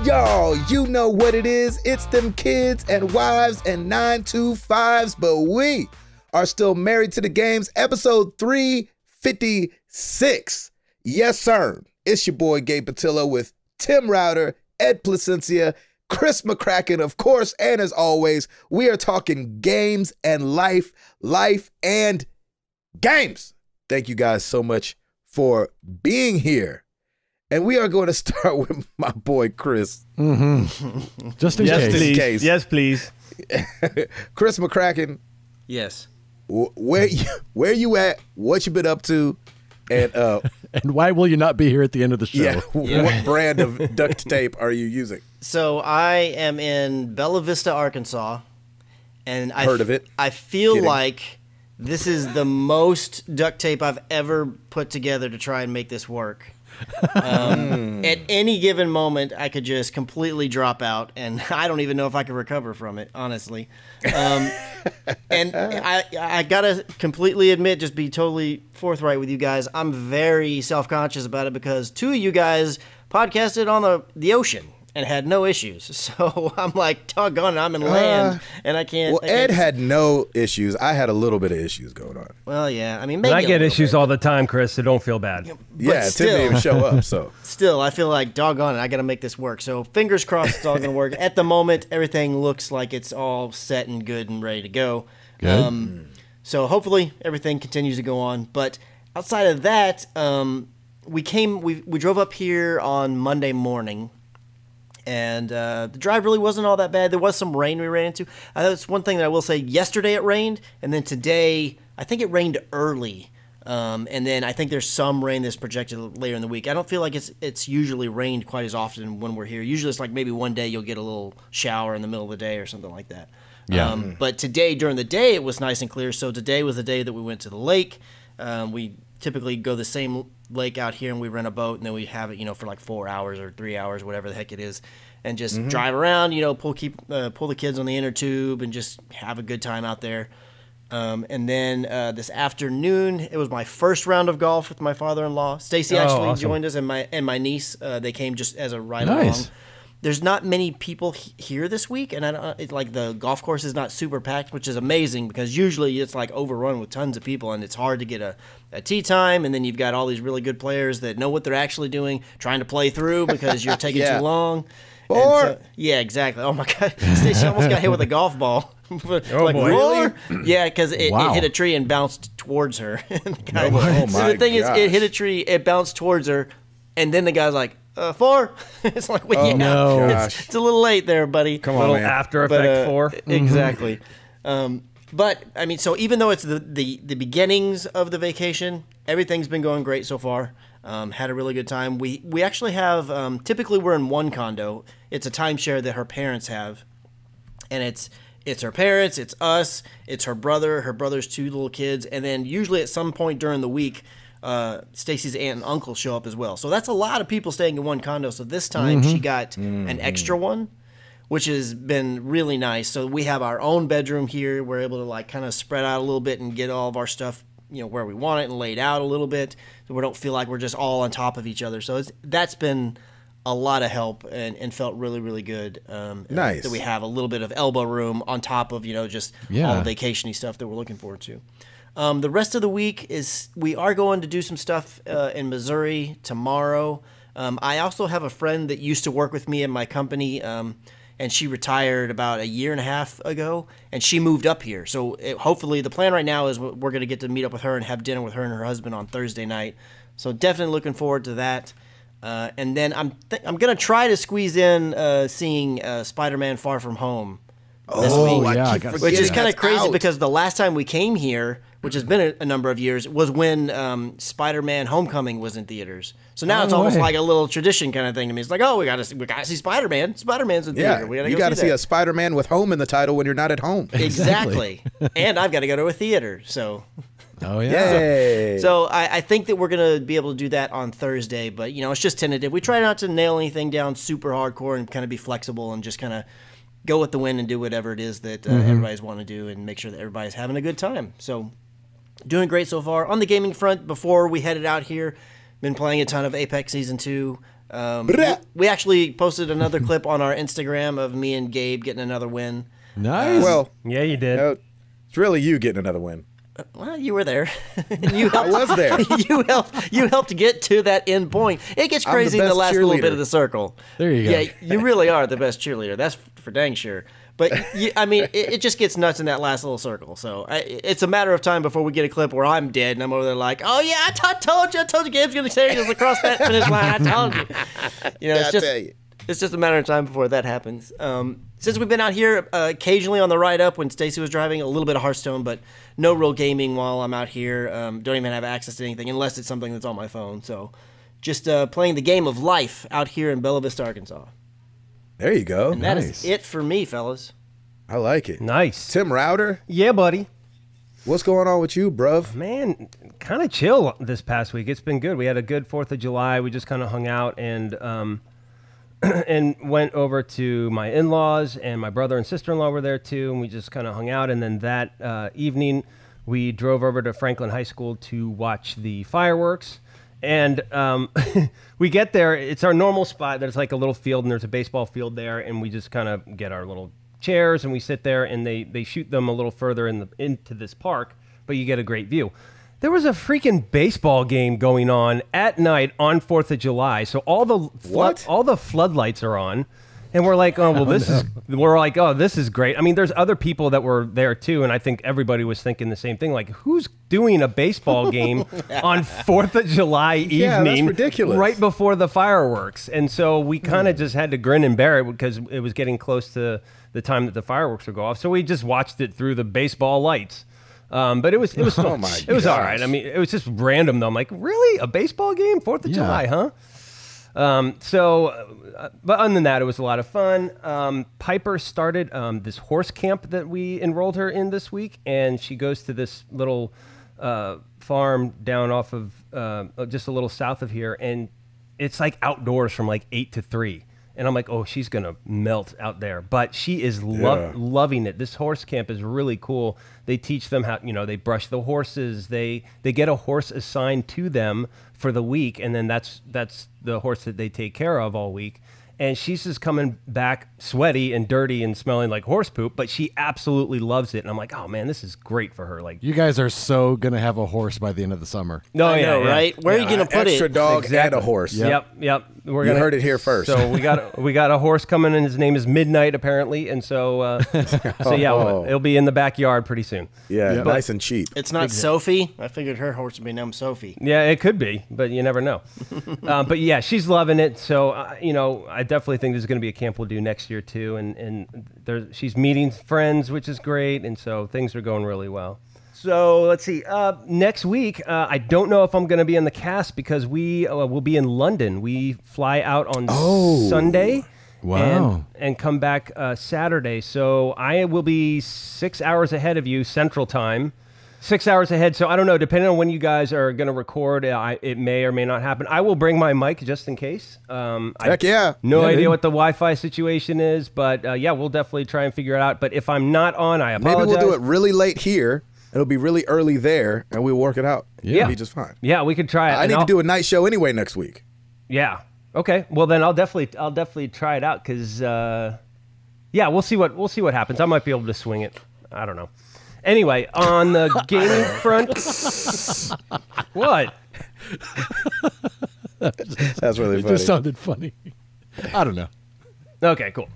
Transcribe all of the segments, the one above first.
Y'all, you know what it is. It's them kids and wives and 925s, but we are still married to the games. Episode 356. Yes, sir. It's your boy Gabe Patillo with Tim Router, Ed Placencia, Chris McCracken, of course, and as always, we are talking games and life and games. Thank you guys so much for being here. And we are going to start with my boy, Chris. Mm-hmm. Just in case. Yes, please. Chris McCracken. Yes. Where you at? What you been up to? And and why will you not be here at the end of the show? Yeah. What brand of duct tape are you using? So I am in Bella Vista, Arkansas, and Heard of it. I feel like this is the most duct tape I've ever put together to try and make this work. At any given moment, I could just completely drop out, and I don't even know if I could recover from it, honestly. And I gotta completely admit, just be totally forthright with you guys, I'm very self-conscious about it because two of you guys podcasted on the ocean and had no issues. So I'm like, doggone it, I'm in land, and I can't. Well, Ed had no issues. I had a little bit of issues going on. Well, yeah, I mean, maybe I get issues all the time, Chris, so don't feel bad. Yeah, Tim didn't even show up, so. Still, I feel like, doggone it, I got to make this work. So fingers crossed it's all going to work. At the moment, everything looks like it's all set and good and ready to go. Good. So hopefully everything continues to go on. But outside of that, we drove up here on Monday morning. And the drive really wasn't all that bad. There was some rain we ran into. That's one thing that I will say. Yesterday it rained, and then today I think it rained early. And then I think there's some rain that's projected later in the week. I don't feel like it's usually rained quite as often when we're here. Usually it's like maybe one day you'll get a little shower in the middle of the day or something like that. Yeah. But today, during the day, it was nice and clear. So today was the day that we went to the lake. We typically go the same lake out here, and we rent a boat, and then we have it, for like 4 hours or 3 hours, whatever the heck it is, and just drive around, pull the kids on the inner tube and just have a good time out there. And then this afternoon, it was my first round of golf with my father-in-law. Stacy actually joined us, and my niece. They came just as a ride along. There's not many people here this week, and the golf course is not super packed, which is amazing because usually it's like overrun with tons of people, and it's hard to get a tee time. And then you've got all these really good players that know what they're actually doing, trying to play through because you're taking too long. Yeah, exactly. Oh my God, Stacy almost got hit with a golf ball. Boy. Really? Yeah, because it hit a tree and bounced towards her. So the thing is, it hit a tree, it bounced towards her, and then the guy's like, 4? It's like, it's a little late there, buddy. Come on, man. After Effect 4. Exactly. But, I mean, so even though it's the beginnings of the vacation, everything's been going great so far. Had a really good time. We actually have, typically we're in one condo. It's a timeshare that her parents have. And it's her parents, it's us, it's her brother's 2 little kids, and then usually at some point during the week, Stacy's aunt and uncle show up as well. So that's a lot of people staying in one condo. So this time she got an extra one, which has been really nice. So we have our own bedroom here. We're able to kind of spread out a little bit and get all of our stuff, where we want it and laid out a little bit. So we don't feel like we're just all on top of each other. So that's been a lot of help and felt really, really good. Nice. That we have a little bit of elbow room on top of, just all the vacation-y stuff that we're looking forward to. The rest of the week is we are going to do some stuff in Missouri tomorrow. I also have a friend that used to work with me in my company, and she retired about 1.5 years ago, and she moved up here. So hopefully the plan right now is we're going to get to meet up with her and have dinner with her and her husband on Thursday night. So definitely looking forward to that. And then I'm going to try to squeeze in seeing Spider-Man Far From Home this week. Which is kind of crazy because the last time we came here, which has been a number of years, was when Spider-Man Homecoming was in theaters. So now it's almost like a little tradition kind of thing to me. It's like, we gotta see Spider-Man. Spider-Man's in theater. You gotta see a Spider-Man with home in the title when you're not at home. Exactly. And I've got to go to a theater. So. Oh yeah. So I think that we're gonna be able to do that on Thursday, but it's just tentative. We try not to nail anything down super hardcore and kind of be flexible and just kind of go with the wind and do whatever it is that everybody's want to do and make sure that everybody's having a good time. So. Doing great so far. On the gaming front, before we headed out here, been playing a ton of Apex Season 2. We actually posted another clip on our Instagram of me and Gabe getting another win. Nice. Well, Yeah, you did. it's really you getting another win. Well, you were there. You I was there. You helped get to that end point. It gets crazy in the last little bit of the circle. There you go. Yeah, you really are the best cheerleader. That's for dang sure. But I mean, it just gets nuts in that last little circle. So it's a matter of time before we get a clip where I'm dead and I'm over there like, oh yeah, I told you, Gabe's gonna carry us across that finish line. I told you. You know, it's just a matter of time before that happens. Since we've been out here occasionally on the ride up when Stacy was driving, a little bit of Hearthstone, but no real gaming while I'm out here. Don't even have access to anything unless it's something that's on my phone. So just playing the game of life out here in Bella Vista, Arkansas. There you go. And that is it for me, fellas. I like it. Nice. Tim Router, Yeah, buddy. what's going on with you, bruv? Man, kind of chill this past week. It's been good. We had a good 4th of July. We just kind of hung out and and went over to my in-laws, and my brother and sister-in-law were there too, and we just kind of hung out. And then that evening, we drove over to Franklin High School to watch the fireworks. And we get there. It's our normal spot. There's like a little field, and there's a baseball field there, and we just kind of get our little chairs, and we sit there, and they shoot them a little further into this park, but you get a great view. There was a freaking baseball game going on at night on 4th of July. So all the floodlights are on, and we're like, oh well, this is great. I mean, there's other people that were there too, and I think everybody was thinking the same thing. Like, who's doing a baseball game on 4th of July evening? Yeah, that's ridiculous. Right before the fireworks. And so we kind of just had to grin and bear it because it was getting close to the time that the fireworks would go off. So we just watched it through the baseball lights. But it was fun. It was all right. I mean, it was just random though. I'm like, really? A baseball game? 4th of July, huh? But other than that, it was a lot of fun. Piper started this horse camp that we enrolled her in this week, and she goes to this little farm down off of just a little south of here, and it's like outdoors from like 8 to 3. And I'm like, oh, she's going to melt out there. But she is loving it. This horse camp is really cool. They teach them how, they brush the horses. They get a horse assigned to them for the week, and then that's the horse that they take care of all week. And she's just coming back sweaty and dirty and smelling like horse poop, but she absolutely loves it. And I'm like, oh man, this is great for her. Like, you guys are so gonna have a horse by the end of the summer. No, I know, right? Where are you gonna put extra it? dog Exactly. and a horse. Yep. You heard it here first. So we got a horse coming, and his name is Midnight apparently, and so it'll be in the backyard pretty soon. Yeah, nice and cheap. It's not Sophie. I figured her horse would be named Sophie. Yeah, it could be, but you never know. But yeah, she's loving it. So I definitely think this is going to be a camp we'll do next year too, and she's meeting friends, which is great, and so things are going really well. So let's see. Next week, I don't know if I'm going to be in the cast because we will be in London. We fly out on Sunday. Wow. And come back Saturday. So I will be 6 hours ahead of you Central Time. 6 hours ahead. So I don't know. Depending on when you guys are going to record, it may or may not happen. I will bring my mic just in case. Heck yeah. No idea what the Wi-Fi situation is, but we'll definitely try and figure it out. But if I'm not on, I apologize. Maybe we'll do it really late here. It'll be really early there, and we'll work it out. Yeah. It'll be just fine. Yeah, we could try it. I need to do a night show anyway next week. Yeah. Okay. Well, then I'll definitely try it out because we'll see what happens. I might be able to swing it. I don't know. Anyway, on the gaming front, what? That's really funny. It just sounded funny. I don't know. Okay, cool.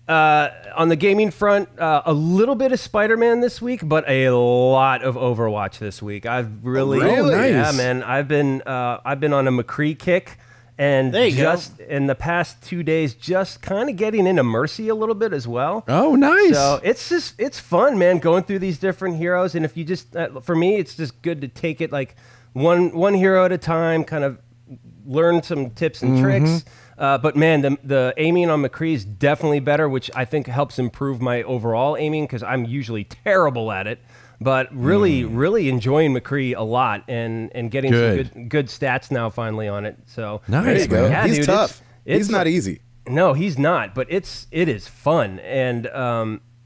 On the gaming front, a little bit of Spider-Man this week, but a lot of Overwatch this week. I've really, Really? yeah, man. I've been on a McCree kick, and There you just in the past 2 days, just kind of getting into Mercy a little bit as well. Oh, nice. So it's fun, man, going through these different heroes. And if you just, for me, it's just good to take it like one hero at a time, kind of learn some tips and tricks. But man, the aiming on McCree is definitely better, which I think helps improve my overall aiming because I'm usually terrible at it. But really, really enjoying McCree a lot and getting some good stats now finally on it. So Nice, There you go. Yeah, He's dude, tough. it's He's not easy. No, he's not. But it is fun, and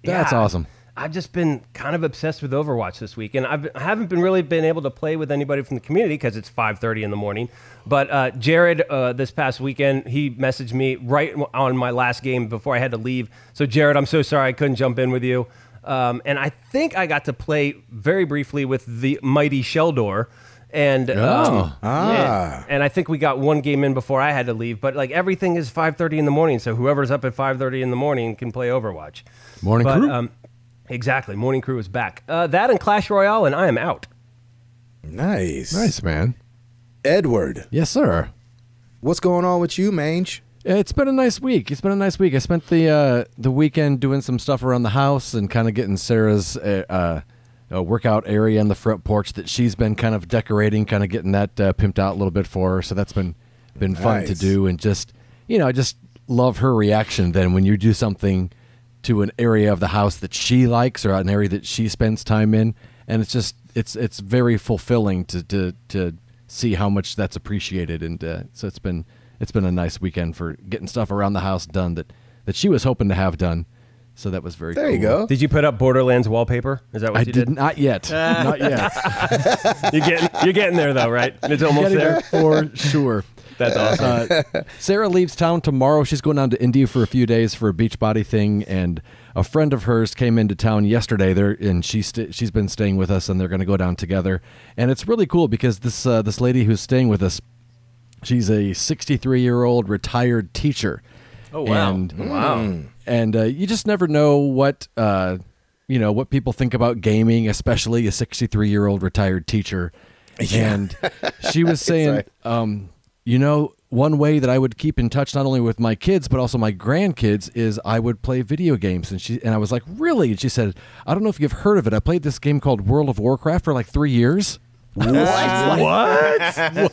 That's awesome. I've just been kind of obsessed with Overwatch this week, and I haven't been able to play with anybody from the community because it's 5:30 in the morning. But Jared, this past weekend, he messaged me right on my last game before I had to leave. So Jared, I'm so sorry I couldn't jump in with you. And I think I got to play very briefly with the mighty Sheldor. And and I think we got one game in before I had to leave. But like everything is 5:30 in the morning, so whoever's up at 5:30 in the morning can play Overwatch. Morning crew. Exactly, Morning Crew is back. That and Clash Royale, and I am out. Nice. Nice, man. Edward, Yes, sir. what's going on with you, Mange? It's been a nice week. It's been a nice week. I spent the weekend doing some stuff around the house and kind of getting Sarah's workout area on the front porch that she's been kind of decorating, kind of getting that pimped out a little bit for her. So that's been fun to Nice. do, and just I just love her reaction then when you do something to an area of the house that she likes or an area that she spends time in, and it's just it's very fulfilling to see how much that's appreciated, and so it's been a nice weekend for getting stuff around the house done that she was hoping to have done. So that was very There cool. you go. Did you put up Borderlands wallpaper? Is that what I you did not yet. Not yet. You're getting there though, right? It's almost Getting there. for sure. That's awesome. Sarah leaves town tomorrow. She's going down to India for a few days for a beach body thing, and a friend of hers came into town yesterday. And she's been staying with us, and they're going to go down together. And it's really cool because this lady who's staying with us, she's a 63-year-old retired teacher. Oh, wow. And you just never know what what people think about gaming, especially a 63-year-old retired teacher. Yeah. And she was saying, one way that I would keep in touch not only with my kids but also my grandkids is I would play video games. And I was like, really? And she said, I don't know if you've heard of it. I played this game called World of Warcraft for like 3 years. What?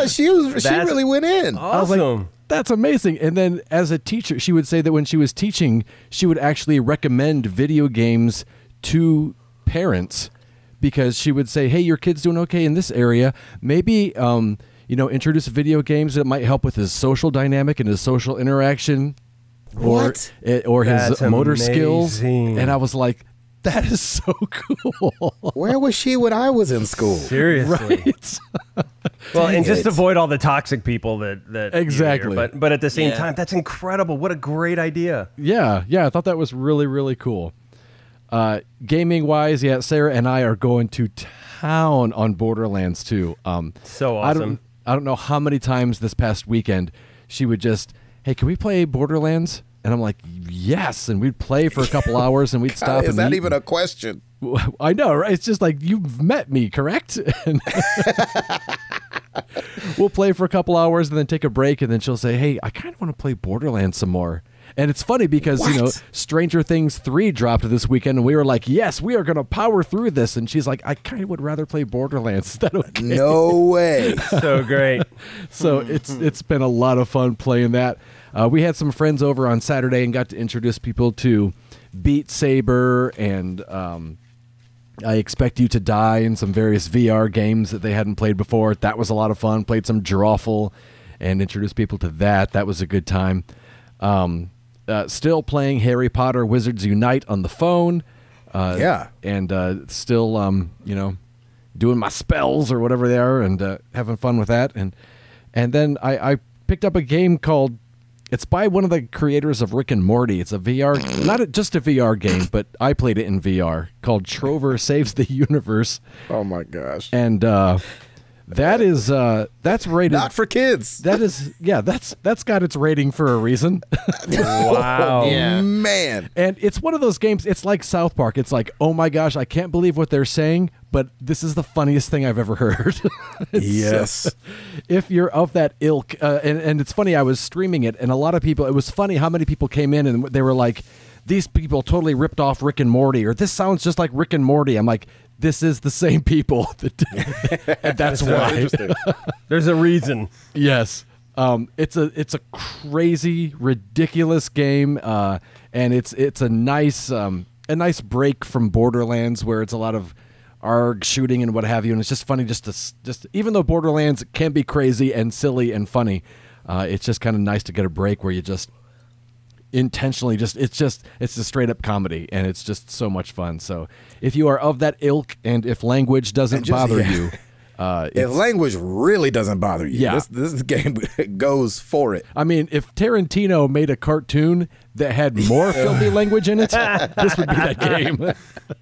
She really went in. I was like, that's amazing. And then as a teacher, she would say that when she was teaching, she would actually recommend video games to parents because she would say, hey, your kid's doing okay in this area. Maybe, introduce video games that might help with his social dynamic and his social interaction or his That's motor skills. amazing. And I was like, that is so cool. Where was she when I was in school? Seriously. Right? Well, and just it. avoid all the toxic people that you Exactly. hear. But at the same Yeah. time, that's incredible. What a great idea. Yeah, I thought that was really, really cool. Gaming wise, Sarah and I are going to town on Borderlands too. So awesome. I don't know how many times this past weekend she would just, hey, can we play Borderlands? And I'm like, yes, and we'd play for a couple hours and we'd stop. Is and that eat. even a question? I know, right? It's just like, you've met me, correct? And we'll play for a couple hours and then take a break, and then she'll say, hey, I kind of want to play Borderlands some more. And it's funny because, What? Stranger Things 3 dropped this weekend, and we were like, yes, we are going to power through this. And she's like, I kind of would rather play Borderlands. Is that okay? No way. So great. So it's been a lot of fun playing that. We had some friends over on Saturday and got to introduce people to Beat Saber and I Expect You to Die and some various VR games that they hadn't played before. That was a lot of fun. Played some Drawful and introduced people to that. That was a good time. Still playing Harry Potter Wizards Unite on the phone. And still, doing my spells or whatever they are and having fun with that. And then I picked up a game called, it's by one of the creators of Rick and Morty. It's a VR, not just a VR game, but I played it in VR, called Trover Saves the Universe. Oh my gosh. And that's rated. Not for kids. That's got its rating for a reason. Wow. Yeah. Man. And it's one of those games, it's like South Park. It's like, oh my gosh, I can't believe what they're saying, but this is the funniest thing I've ever heard. Yes. If you're of that ilk, and it's funny, I was streaming it, and a lot of people, it was funny how many people came in and they were like, these people totally ripped off Rick and Morty, or this sounds just like Rick and Morty. I'm like, this is the same people. And that's why. Interesting. There's a reason. Yes. It's a crazy, ridiculous game, and it's a nice break from Borderlands, where it's a lot of ARG shooting and what have you, and it's just funny just even though Borderlands can be crazy and silly and funny, it's just kind of nice to get a break where intentionally it's a straight up comedy, and it's just so much fun. So if you are of that ilk, and if language doesn't bother you, if language really doesn't bother you, Yeah. this game goes for it. I mean, if Tarantino made a cartoon that had more filthy language in it, this would be that game.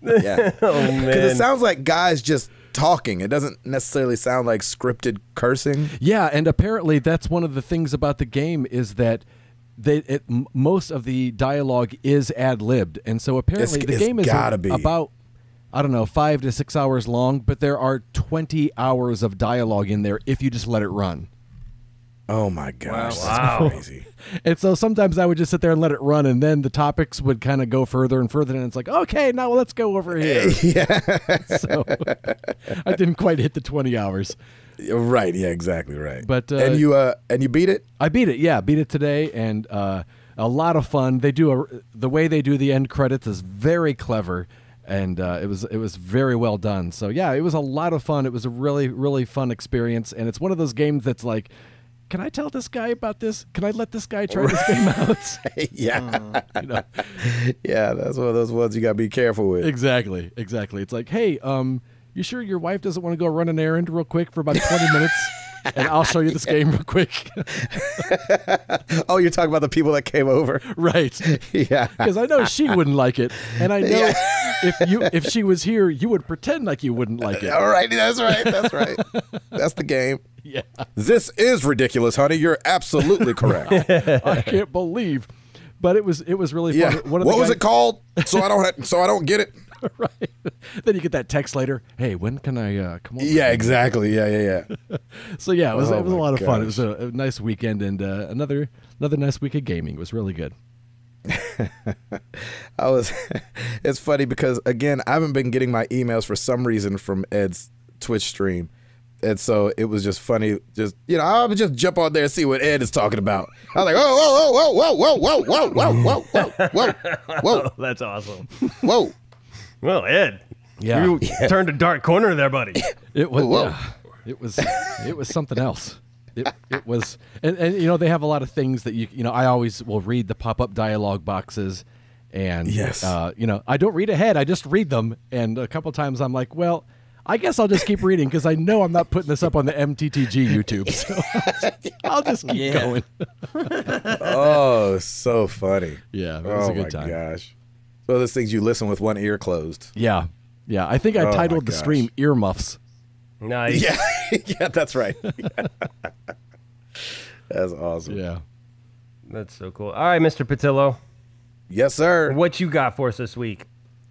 Yeah, Oh because man. it sounds like guys just talking. It doesn't necessarily sound like scripted cursing. Yeah, and apparently that's one of the things about the game is that most of the dialogue is ad-libbed, and so apparently the It's game is gotta be. about, I don't know, 5 to 6 hours long, but there are 20 hours of dialogue in there if you just let it run. Oh my gosh, Wow. that's crazy. And so sometimes I would just sit there and let it run, and then the topics would kind of go further and further, and it's like, okay, now let's go over here. Yeah, So I didn't quite hit the 20 hours. right. Yeah, exactly right. But, and you beat it. I beat it, yeah, beat it today, and a lot of fun. They do the way they do the end credits is very clever, and it was very well done. So yeah, it was a lot of fun. It was a really, really fun experience, and it's one of those games that's like, can I tell this guy about this? Can I let this guy try this game out? Yeah, You know? yeah. That's one of those ones you gotta be careful with. Exactly. It's like, hey, you sure your wife doesn't want to go run an errand real quick for about 20 minutes? And I'll show you this game real quick. Oh, you're talking about the people that came over. Right. Yeah. Because I know she wouldn't like it. And I know if she was here, you would pretend like you wouldn't like it. All right. That's right. That's right. That's the game. Yeah. This is ridiculous, honey. You're absolutely correct. I can't believe. But it was really fun. Yeah. One of the What was guys- it called? So I don't get it. Right. Then you get that text later. Hey, when can I come over? Yeah. Exactly. Yeah. So yeah, it was Oh a my lot of fun. It gosh. was a nice weekend, and another nice week of gaming. It was really good. It's funny because again, I haven't been getting my emails for some reason from Ed's Twitch stream. And so it was just funny. I would just jump on there and see what Ed is talking about. I was like, whoa, That's awesome. whoa. Well, Ed, Yeah. you turned a dark corner there, buddy. It was Whoa. yeah, it was something else. It was and they have a lot of things that I always will read the pop-up dialogue boxes, and Yes. I don't read ahead, I just read them, and a couple times I'm like, well, I guess I'll just keep reading because I know I'm not putting this up on the MTTG YouTube, so I'll just keep Yeah. going. Oh, so funny. Yeah, it was Oh a good my time. gosh. So those things you listen with one ear closed. Yeah, I think I Oh my titled the gosh. stream "Earmuffs." Nice. Yeah, yeah, that's right. That's awesome. Yeah. That's so cool. All right, Mr. Patillo, Yes, sir. what you got for us this week?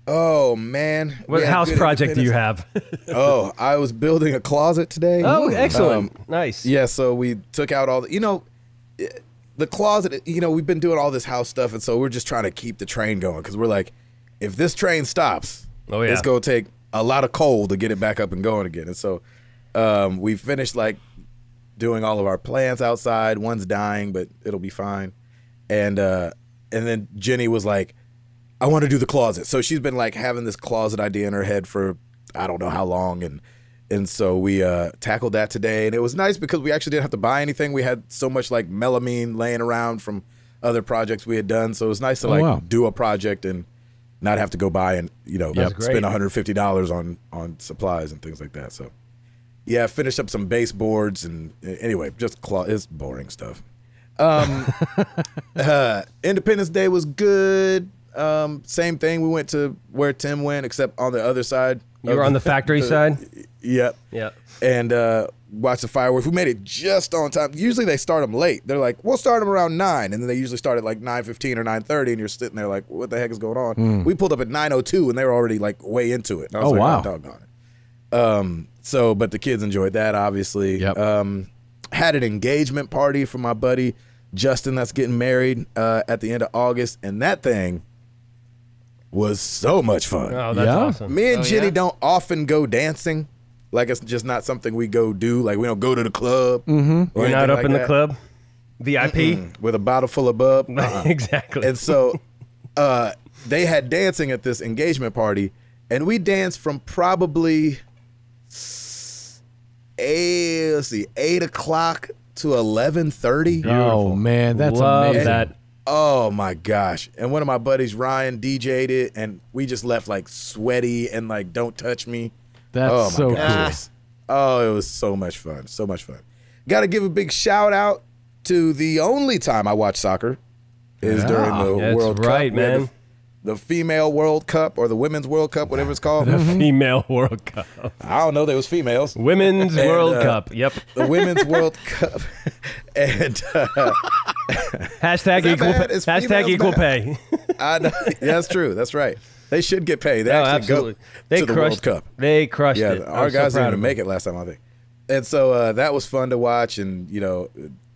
Oh man, What We had house good project do you independence. have? Oh, I was building a closet today. Oh, excellent. Nice. Yeah, so we took out all the closet, we've been doing all this house stuff, and so we're just trying to keep the train going because we're like, if this train stops, Oh, yeah. it's going to take a lot of coal to get it back up and going again. And so we finished doing all of our plants outside. One's dying, but it'll be fine. And then Jenny was like, I want to do the closet. So she's been having this closet idea in her head for I don't know how long, and so we tackled that today, and it was nice because we actually didn't have to buy anything. We had so much melamine laying around from other projects we had done, so it was nice to wow. do a project and not have to go buy and That's great. spend $150 on supplies and things like that. So yeah, finished up some baseboards and anyway, just it's boring stuff. Independence Day was good. Same thing. We went to where Tim went, except on the other side. You were on the factory side? Yep. Yeah. And watched the fireworks. We made it just on time. Usually they start them late. They're like, we'll start them around 9, and then they usually start at 9:15 or 9:30, and you're sitting there like, what the heck is going on? We pulled up at 9:02, and they were already way into it. And I was Oh, like, wow. doggone it. But the kids enjoyed that, obviously. Yep. Had an engagement party for my buddy Justin that's getting married at the end of August, and that thing was so much fun. Oh, that's Yeah. awesome. Me and Oh, Jenny yeah? don't often go dancing. It's just not something we go do. We don't go to the club. Mm-hmm. You're not up in the club? VIP? with a bottle full of bub. Exactly. And so they had dancing at this engagement party, and we danced from probably 8 o'clock to 11:30. Oh man, that's Love amazing. that. Oh my gosh. And one of my buddies, Ryan, DJ'd it, and we just left like sweaty and like don't touch me. That's Oh my so cool. gosh. Oh, it was so much fun. So much fun. Got to give a big shout out to the only time I watch soccer is during the That's World right, Cup. We had man. The female World Cup or the Women's World Cup, whatever it's called. Female World Cup. I don't know. They was females. Women's And, World Cup. Yep. The Women's World Cup. And Hashtag that equal, bad? Is hashtag females equal bad? pay. I know. Yeah, that's true. That's right. They should get paid. They No, actually absolutely. go They to the World crushed Cup. They crushed Yeah, it. our I'm so guys proud didn't of even make them. it last time, I think. And so that was fun to watch. And,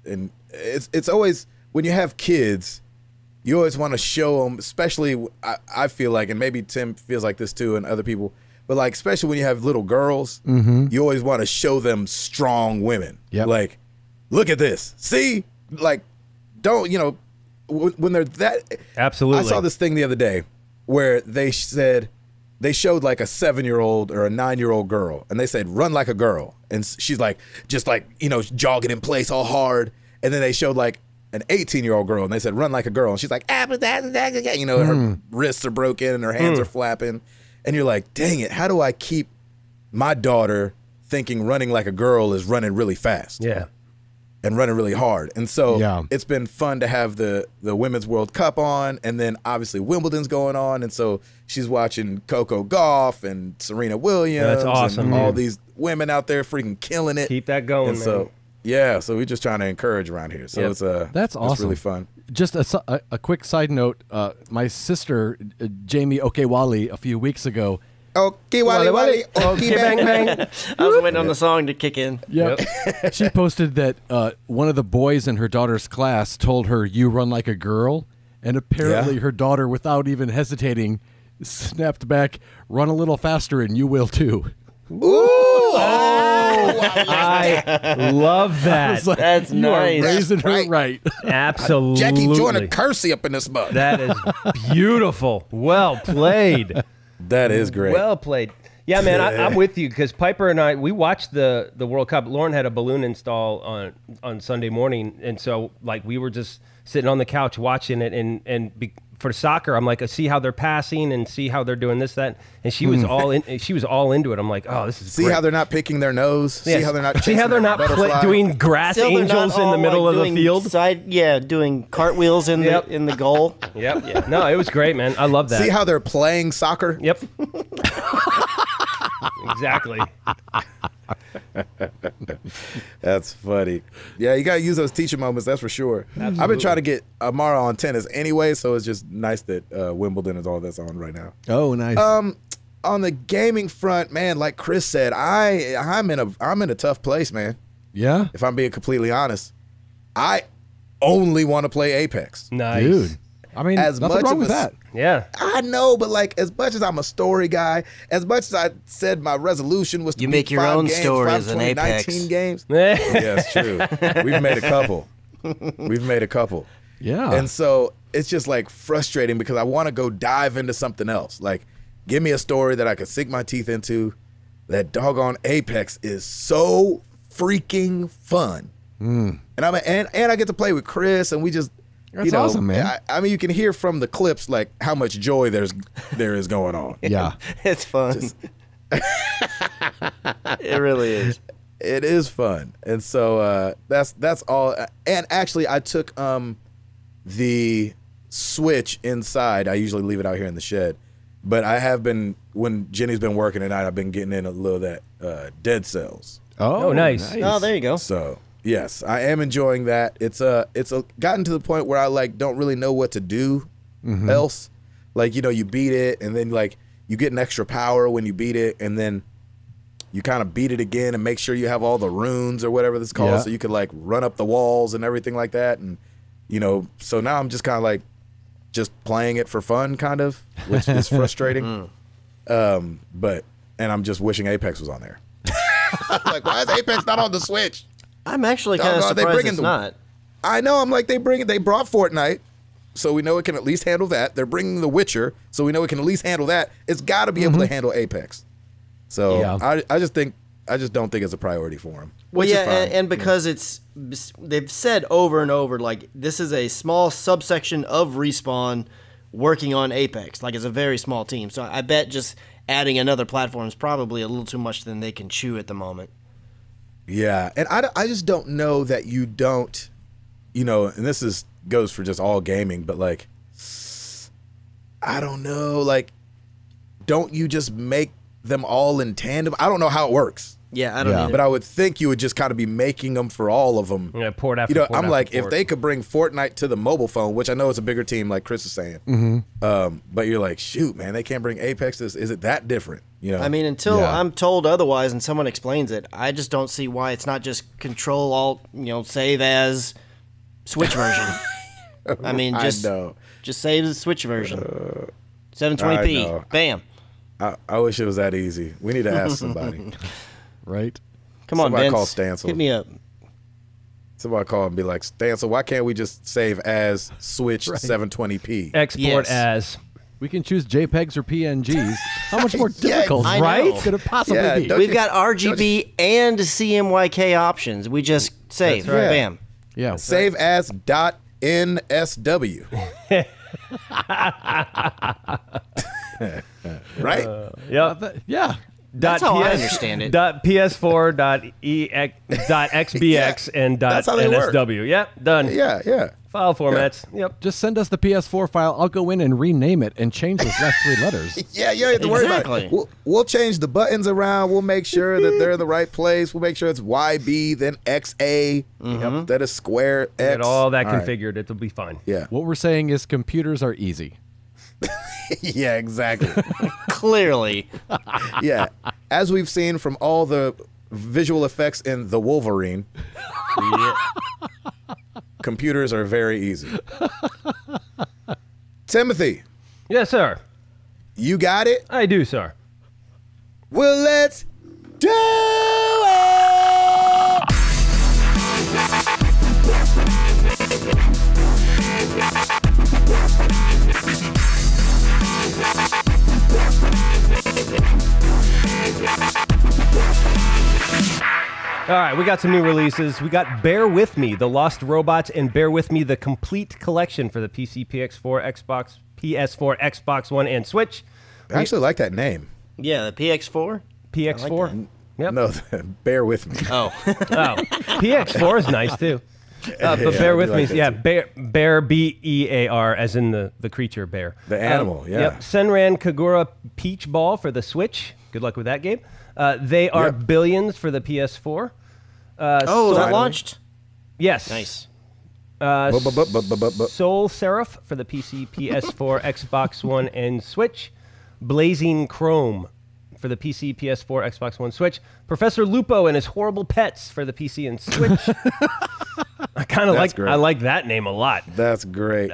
and it's always, when you have kids, you always want to show them, especially, I feel like, and maybe Tim feels like this too and other people, but like, especially when you have little girls, you always want to show them strong women. Yep. Like, look at this. See? Like, don't, when they're that. Absolutely. I saw this thing the other day where they showed like a 7-year-old or a 9-year-old girl, and they said, run like a girl. And she's like, just like, jogging in place all hard. And then they showed like an 18-year-old girl, and they said, run like a girl. And she's like, her wrists are broken and her hands are flapping. And you're like, dang it, how do I keep my daughter thinking running like a girl is running really fast? Yeah. And running really hard. And so Yeah. it's been fun to have the Women's World Cup on, and then obviously Wimbledon's going on, and so she's watching Coco Gauff and Serena Williams. That's awesome, And all dude. these women out there freaking killing it. Keep that going, and man. so yeah, so we're just trying to encourage around here. So Yep. it's That's it's awesome. really fun. Just a quick side note. My sister, Jamie Okewali, a few weeks ago. Okay, Wally, Wally, okay, bang, bang. I was waiting on the song to kick in. Yep. She posted that one of the boys in her daughter's class told her, "You run like a girl," and apparently Yeah. her daughter, without even hesitating, snapped back, "Run a little faster, and you will too." I love that. That's You are nice. raising her right. right. Absolutely. Jackie Joyner Kersey up in this mug. That is beautiful. Well played. That is great. Well played. Yeah, man, I'm with you because Piper and I, we watched the World Cup. Lauren had a balloon install on Sunday morning, and so like we were just sitting on the couch watching it. For soccer, I'm like, see how they're passing and see how they're doing this, that, and she was all in. She was all into it. I'm like, oh, this is See great. how they're not picking their nose. See Yes. how they're not. see how chasing they're that not butterfly? doing grass Still, they're not angels in the all, middle like, of the doing field. doing cartwheels in Yep. the goal. Yep. Yeah. No, it was great, man. I love that. See how they're playing soccer. Yep. Exactly. That's funny. Yeah, you gotta use those teacher moments. That's for sure. I've been trying to get Amara on tennis anyway, so it's just nice that Wimbledon is all that's on right now. Oh, nice. On the gaming front, man, like Chris said, I'm in a tough place, man. yeah, If I'm being completely honest, I only want to play Apex. Nice. dude. I mean, As nothing much wrong of with a- that. Yeah. I know, but like as much as I'm a story guy, as much as I said my resolution was to You beat make your 5 own games, stories 5 in Apex. 2019 games. Yeah. Yeah, it's true. We've made a couple. Yeah. And so it's just like frustrating because I want to go dive into something else. Like, give me a story that I could sink my teeth into. That doggone Apex is so freaking fun. And I get to play with Chris, and we just That's awesome, man. I mean, you can hear from the clips like how much joy there is going on. yeah. It's fun. It really is. It is fun, and so that's all. And actually, I took the Switch inside. I usually leave it out here in the shed, but I have been, when Jenny's been working tonight, I've been getting in a little of that Dead Cells. Oh, nice. Oh, there you go. So yes, I am enjoying that. It's gotten to the point where I like don't really know what to do else. Like, you beat it, and then like you get an extra power when you beat it, and then you kind of beat it again and make sure you have all the runes or whatever this called, Yeah. so you could like run up the walls and everything like that. And so now I'm just kind of like just playing it for fun, kind of, which is frustrating. But I'm just wishing Apex was on there. Like, why is Apex not on the Switch? I'm actually kind of Doggone, they surprised bringing it's the- not. I know. I'm like, they brought Fortnite, so we know it can at least handle that. They're bringing The Witcher, so we know it can at least handle that. It's got to be able to handle Apex. So Yeah. I just think just don't think it's a priority for them. Well, yeah, and because they've said over and over, like, this is a small subsection of Respawn working on Apex. Like, it's a very small team. So I bet just adding another platform is probably a little too much than they can chew at the moment. Yeah, and I just don't know that you don't, and this goes for just all gaming, but like, I don't know, like, don't you just make them all in tandem? I don't know how it works. Yeah, I don't either. But I would think you would just kind of be making them for all of them. Yeah, port after port. I'm after like, port. if they could bring Fortnite to the mobile phone, which I know it's a bigger team, like Chris is saying, but you're like, shoot, man, they can't bring Apex. Is it that different? I mean, until I'm told otherwise and someone explains it, I just don't see why it's not just Control Alt, save as Switch version. I mean, just save the Switch version. 720p. Bam. I wish it was that easy. We need to ask somebody. Right? Come on, Somebody Vince. call Stancil. Hit me up. Somebody call and be like, Stancil, why can't we just save as Switch 720p? Export as. We can choose JPEGs or PNGs. How much more difficult, I right? know. Could it possibly be? We've got RGB and CMYK options. We just save. That's right. Bam. Yeah. Save as .nsw. Right? Yeah. That's how I understand it. .ps4, .xbx, and That's how they work. .nsw. Yep, done. Yeah. File formats. Yep. Just send us the PS4 file. I'll go in and rename it and change those last 3 letters. Yeah, you don't have to worry about Exactly. it. We'll change the buttons around. We'll make sure that they're in the right place. We'll make sure it's YB, then XA, that is square X. Get all that right. configured. It'll be fine. Yeah. What we're saying is computers are easy. Yeah, exactly. Clearly. Yeah. As we've seen from all the visual effects in The Wolverine, computers are very easy. Timothy, Yes, sir. you got it? I do, sir. Well, let's do it! All right, we got some new releases. We got Bear With Me, The Lost Robots, and Bear With Me, The Complete Collection for the PC, PS4, Xbox One, and Switch. I actually like that name. Yeah, the PX4. PX4? Yep. No, bear with me. Oh. PX4 is nice, too. But Yeah, Bear I With do Me, like that yeah, too. Bear, B-E-A-R, as in the creature bear. The animal, yeah. Yep, Senran Kagura Peach Ball for the Switch. Good luck with that game. They Are Yep. Billions for the PS4. Oh, that launched? Yes. Nice. Soul Seraph for the PC, PS4, Xbox One, and Switch. Blazing Chrome for the PC, PS4, Xbox One, Switch. Professor Lupo and His Horrible Pets for the PC and Switch. I like that name a lot. That's great.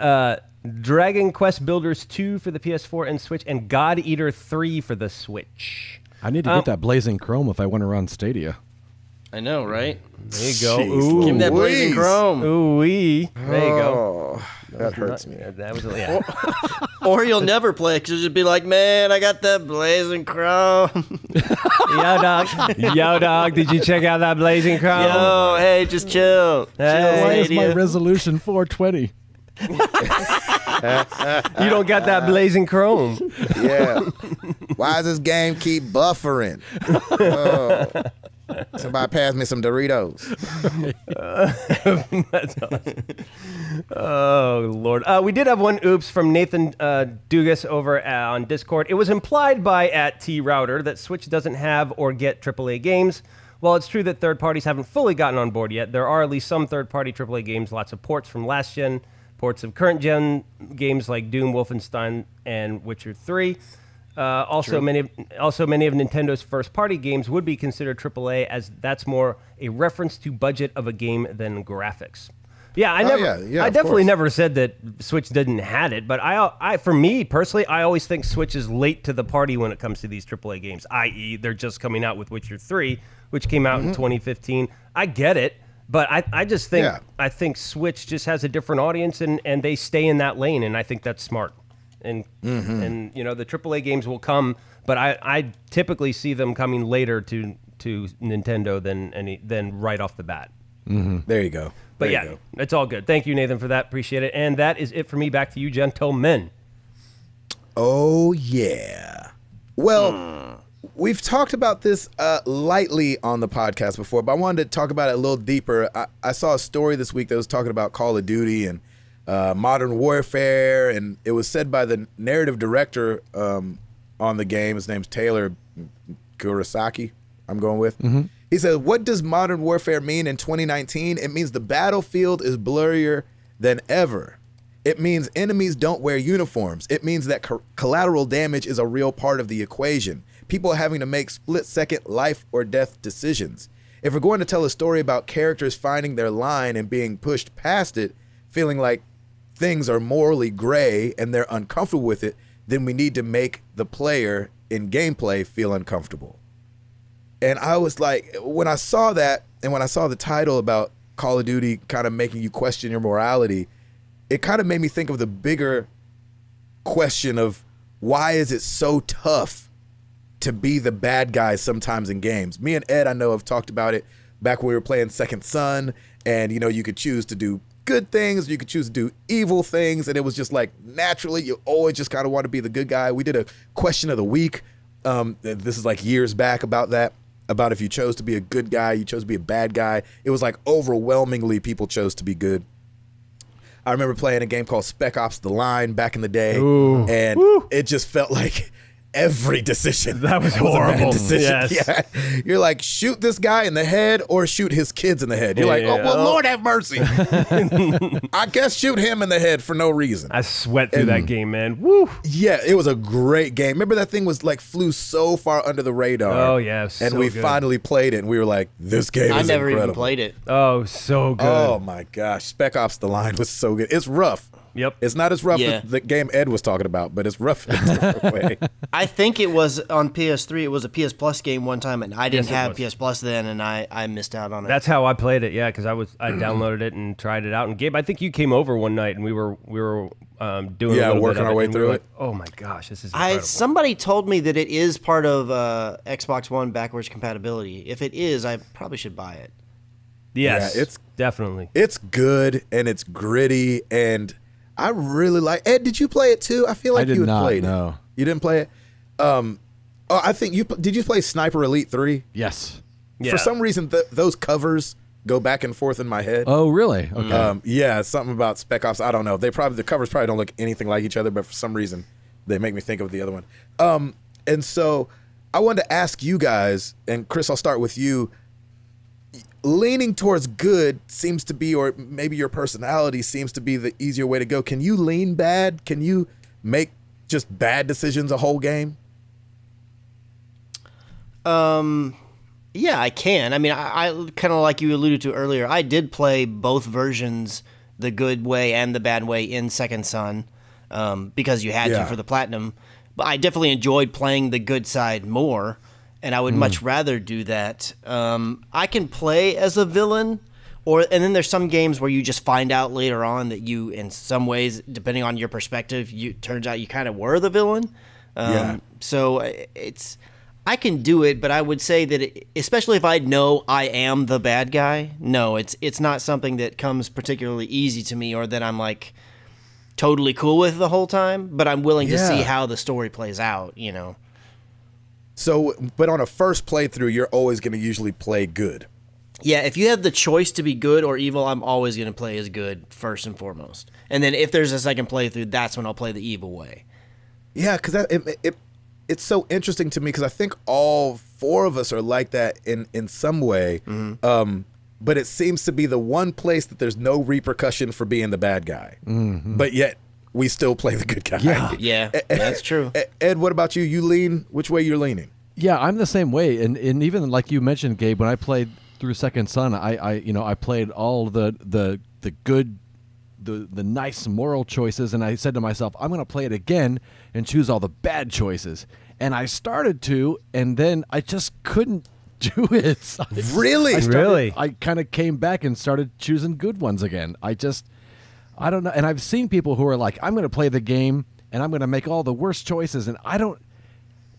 Dragon Quest Builders 2 for the PS4 and Switch, and God Eater 3 for the Switch. I need to get that Blazing Chrome if I want to run Stadia. I know, right? There you go. Jeez Ooh. Give me that Blazing Louise. Chrome. Ooh-wee. There you go. Oh, that hurts me. That was, yeah. Or you'll never play because you'll just be like, man, I got that Blazing Chrome. Yo, dog. Yo, dog. Did you check out that Blazing Chrome? Yo, hey, just chill. Hey. Why is my Stadia. resolution 420? You don't got that Blazing Chrome. Yeah. Why does this game keep buffering? Oh. Somebody pass me some Doritos. That's awesome. Oh, Lord. We did have one oops from Nathan Dugas over on Discord. It was implied by @TRouter that Switch doesn't have or get AAA games. While it's true that third parties haven't fully gotten on board yet, there are at least some third-party AAA games, lots of ports from last gen, ports of current gen games like Doom, Wolfenstein, and Witcher 3. Also, many of Nintendo's first-party games would be considered AAA, as that's more a reference to budget of a game than graphics. Yeah, I definitely never said that Switch didn't had it, but for me personally, I always think Switch is late to the party when it comes to these AAA games. I.e., they're just coming out with Witcher 3, which came out in 2015. I get it, but I just think I think Switch just has a different audience, and they stay in that lane, and I think that's smart. And the AAA games will come, but I typically see them coming later to to Nintendo than right off the bat. There you go. But There you yeah, go. it's all good. Thank you, Nathan, for that. Appreciate it. And that is it for me. Back to you, gentlemen. Oh, yeah. Well, we've talked about this lightly on the podcast before, but I wanted to talk about it a little deeper. I saw a story this week that was talking about Call of Duty and Modern Warfare, and it was said by the narrative director on the game. His name's Taylor Kurosaki, I'm going with. He said, what does Modern Warfare mean in 2019? It means the battlefield is blurrier than ever. It means enemies don't wear uniforms. It means that collateral damage is a real part of the equation. People are having to make split-second life or death decisions. If we're going to tell a story about characters finding their line and being pushed past it, feeling like things are morally gray and they're uncomfortable with it, then we need to make the player in gameplay feel uncomfortable. And I was like, when I saw that, and when I saw the title about Call of Duty kind of making you question your morality, it kind of made me think of the bigger question of why is it so tough to be the bad guy sometimes in games? Me and Ed, I know, have talked about it back when we were playing Second Son, and you could choose to do good things, or you could choose to do evil things, and it was just like naturally you always just kind of want to be the good guy. We did a question of the week. This is like years back about that. About if you chose to be a good guy, you chose to be a bad guy. It was like overwhelmingly people chose to be good. I remember playing a game called Spec Ops: The Line back in the day, and it just felt like every decision That was a bad horrible. decision. Yes. Yeah. You're like, shoot this guy in the head or shoot his kids in the head. You're like, oh, well, Lord have mercy. I guess shoot him in the head for no reason. I sweat through that game, man. Woo! Yeah, it was a great game. Remember that thing was like flew so far under the radar. Oh, yeah, it was and so we good. finally played it, and we were like, this game I is never incredible. even played it. Oh, so good. Oh my gosh, Spec Ops: The Line was so good. It's rough. Yep. It's not as rough Yeah. as the game Ed was talking about, but it's rough in a different way. I think it was on PS3. It was a PS Plus game one time, and I didn't Yes, it have was. PS Plus then, and I missed out on it. That's how I played it, yeah, because I downloaded it and tried it out. And Gabe, I think you came over one night and we were doing a little working bit of our way and we through were it. like, oh my gosh, this is incredible. Somebody told me that it is part of Xbox One backwards compatibility. If it is, I probably should buy it. Yes, Yeah, it's- definitely. It's good and it's gritty, and I really like. Ed, did you play it too? I feel like I did you had not, played no. it. You didn't play it. I think did you play Sniper Elite 3? Yes. Yeah. For some reason, those covers go back and forth in my head. Oh, really? Okay. Yeah, something about Spec Ops. I don't know. The covers probably don't look anything like each other, but for some reason, they make me think of the other one. And so I wanted to ask you guys, and Chris, I'll start with you. Leaning towards good seems to be, or maybe your personality seems to be the easier way to go. Can you lean bad? Can you make just bad decisions a whole game? Yeah, I can. I mean, I kind of like you alluded to earlier. I did play both versions, the good way and the bad way, in Second Son, because you had Yeah. to for the platinum. But I definitely enjoyed playing the good side more, and I would much rather do that. I can play as a villain, and then there's some games where you just find out later on that you, in some ways, depending on your perspective, turns out you kind of were the villain. Yeah. So I can do it, but I would say that, especially if I know I am the bad guy, no, it's not something that comes particularly easy to me, or that I'm like totally cool with the whole time. But I'm willing to see Yeah. how the story plays out. So, but on a first playthrough, you're always going to usually play good. Yeah, if you have the choice to be good or evil, I'm always going to play as good first and foremost. And then if there's a second playthrough, that's when I'll play the evil way. Yeah, because it's so interesting to me because I think all four of us are like that in some way. But it seems to be the one place that there's no repercussion for being the bad guy. But yet we still play the good guy. Yeah. Yeah, that's true. Ed, what about you? You lean which way you're leaning? Yeah, I'm the same way, and even like you mentioned, Gabe, when I played through Second Son, I played all the good, the nice moral choices, and I said to myself, I'm going to play it again and choose all the bad choices, and I started to, and then I just couldn't do it. So Really? Really? I kind of came back and started choosing good ones again. I don't know, and I've seen people who are like, I'm going to play the game and I'm going to make all the worst choices, and I don't.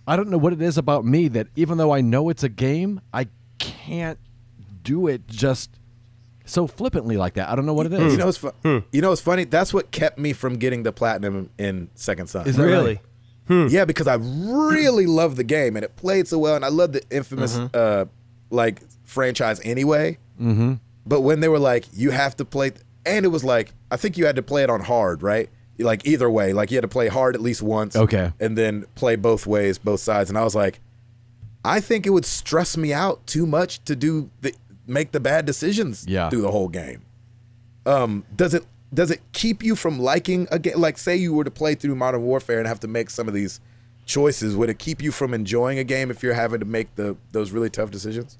I don't know what it is about me that even though I know it's a game, I can't do it just so flippantly like that. I don't know what it is. You know, it's funny. That's what kept me from getting the platinum in Second Son. Is that Really? right? Yeah, because I really love the game and it played so well, and I love the Infamous like franchise anyway. Mm-hmm. But when they were like, you have to play, and it was like, I think you had to play it on hard, right? Like either way, like you had to play hard at least once, okay, and then play both ways, both sides. And I was like, I think it would stress me out too much to make the bad decisions through the whole game. Does it keep you from liking a game? Like, say you were to play through Modern Warfare and have to make some of these choices, would it keep you from enjoying a game if you're having to make those really tough decisions?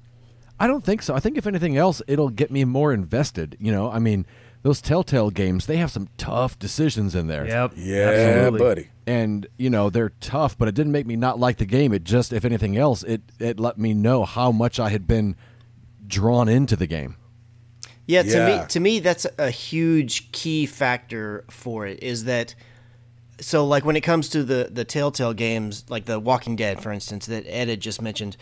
I don't think so. I think if anything else, it'll get me more invested. You know, I mean, those Telltale games, they have some tough decisions in there. Yep. Yeah, Absolutely. buddy. And, you know, they're tough, but it didn't make me not like the game. It just, if anything else, it let me know how much I had been drawn into the game. Yeah, to me, that's a huge key factor for it. Is that so? Like when it comes to the Telltale games, like The Walking Dead, for instance, that Ed had just mentioned.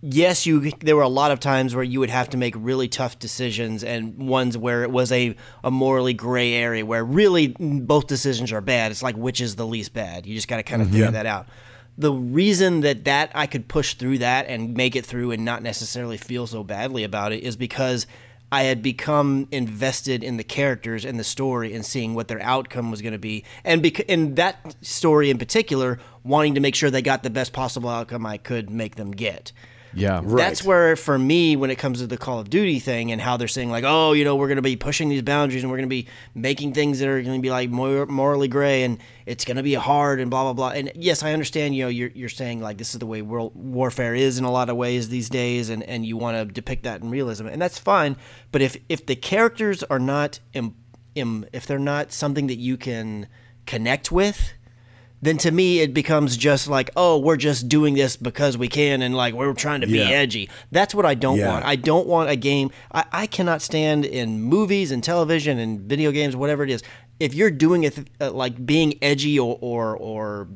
Yes, there were a lot of times where you would have to make really tough decisions, and ones where it was a morally gray area where really both decisions are bad. It's like which is the least bad. You just got to kind of figure that out. The reason that I could push through that and make it through and not necessarily feel so badly about it is because I had become invested in the characters and the story and seeing what their outcome was going to be. And in that story in particular, wanting to make sure they got the best possible outcome I could make them get. Yeah. Right. That's where, for me, when it comes to the Call of Duty thing and how they're saying like, oh, you know, we're going to be pushing these boundaries and we're going to be making things that are going to be like morally gray and it's going to be hard and blah, blah, blah. And yes, I understand, you know, you're saying like this is the way world warfare is in a lot of ways these days and you want to depict that in realism. And that's fine. But if the characters are not, if they're not something that you can connect with, then to me it becomes just like, oh, we're just doing this because we can and like we're trying to be edgy. That's what I don't want. I don't want a game. I cannot stand in movies and television and video games, whatever it is, if you're doing it like being edgy or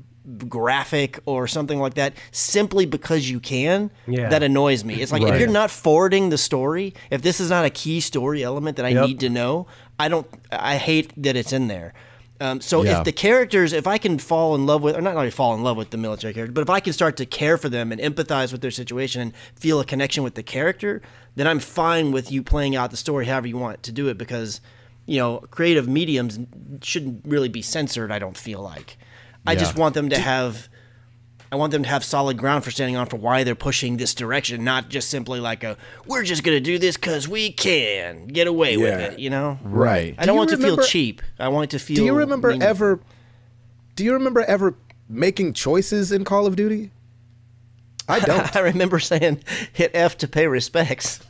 graphic or something like that simply because you can, that annoys me. It's like if you're not forwarding the story, if this is not a key story element that I need to know, I hate that it's in there. So if the characters, if I can fall in love with, or not only fall in love with the military character, but if I can start to care for them and empathize with their situation and feel a connection with the character, then I'm fine with you playing out the story however you want to do it because, you know, creative mediums shouldn't really be censored, I don't feel like. I just want them to have... I want them to have solid ground for standing on for why they're pushing this direction, not just simply like we're just going to do this because we can get away with it, you know? Right. I don't want it to feel cheap. I want it to feel Do you remember meaningful. ever making choices in Call of Duty? I don't. I remember saying hit F to pay respects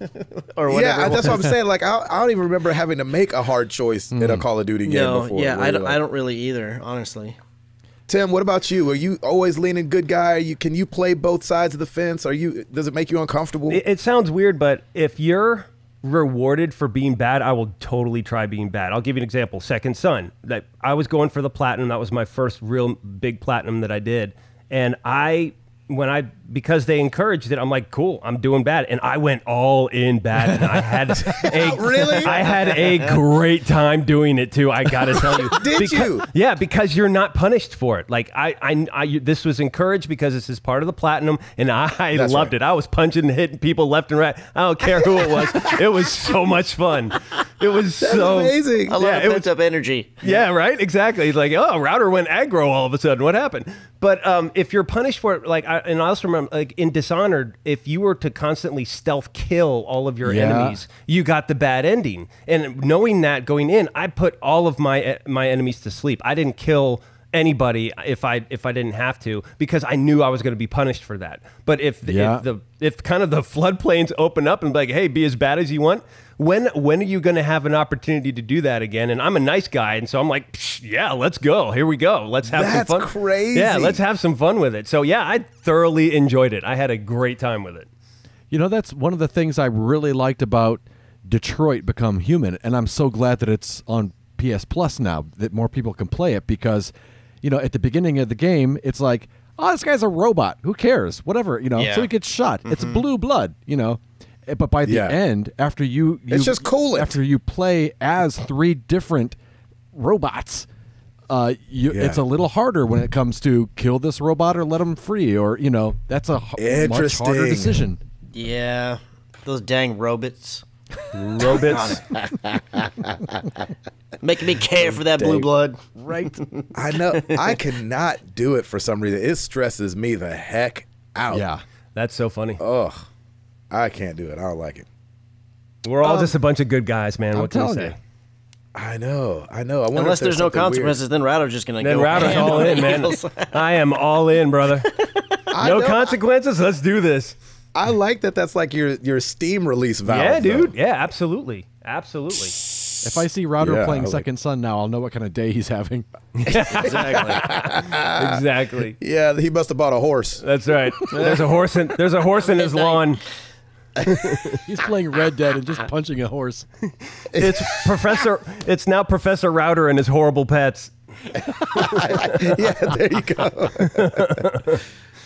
or whatever. Yeah, that's what I'm saying. Like I don't even remember having to make a hard choice in a Call of Duty game before. Yeah, I don't really either, honestly. Tim, what about you? Are you always leaning good guy? Can you play both sides of the fence? Does it make you uncomfortable? It sounds weird, but if you're rewarded for being bad, I will totally try being bad. I'll give you an example. Second Son. That I was going for the platinum. That was my first real big platinum that I did. And because they encouraged it, I'm like, cool, I'm doing bad. And I went all in bad. And I had I had a great time doing it too, I gotta tell you. Did you? Yeah, because you're not punished for it. Like I this was encouraged because this is part of the platinum and I loved it. I was punching and hitting people left and right. I don't care who it was. It was so much fun. It was so amazing. I love the pent up energy. Yeah, right? Exactly. It's like, oh, Router went aggro all of a sudden. What happened? But if you're punished for it, like, and I also remember, like in Dishonored, if you were to constantly stealth kill all of your enemies, you got the bad ending. And knowing that going in, I put all of my enemies to sleep. I didn't kill anybody if I didn't have to because I knew I was going to be punished for that. But if kind of the floodplains open up and be like, hey, be as bad as you want. When are you going to have an opportunity to do that again? And I'm a nice guy, and so I'm like, yeah, let's go. Here we go. Let's have some fun. That's crazy. Yeah, let's have some fun with it. So yeah, I thoroughly enjoyed it. I had a great time with it. You know, that's one of the things I really liked about Detroit Become Human, and I'm so glad that it's on PS Plus now, that more people can play it because, you know, at the beginning of the game, it's like, oh, this guy's a robot. Who cares? Whatever, you know. Yeah. So he gets shot. It's blue blood, you know. But by the end, after you It's just coolant. After you play as 3 different robots, it's a little harder when it comes to kill this robot or let him free, or you know, that's a much harder decision. Yeah, those dang robots. Robots. Making me care for that blue blood. Right. I know. I cannot do it for some reason. It stresses me the heck out. Yeah. That's so funny. Ugh. I can't do it. I don't like it. We're all just a bunch of good guys, man. I'm What can I telling say? you. I know. I wonder Unless if there's no something weird. consequences, then Router's just going to Then go Router's ham all on in, the man. heels. I am all in, brother. No know. consequences. Let's do this. I like that. That's like your Steam release valve. Yeah, dude. though. Yeah, absolutely. Absolutely. If I see Router Yeah, playing I like- Second Son now, I'll know what kind of day he's having. Exactly. Exactly. Yeah, he must have bought a horse. That's right. There's a horse in his lawn. He's playing Red Dead and just punching a horse. It's now Professor Router and his horrible pets. Yeah, there you go.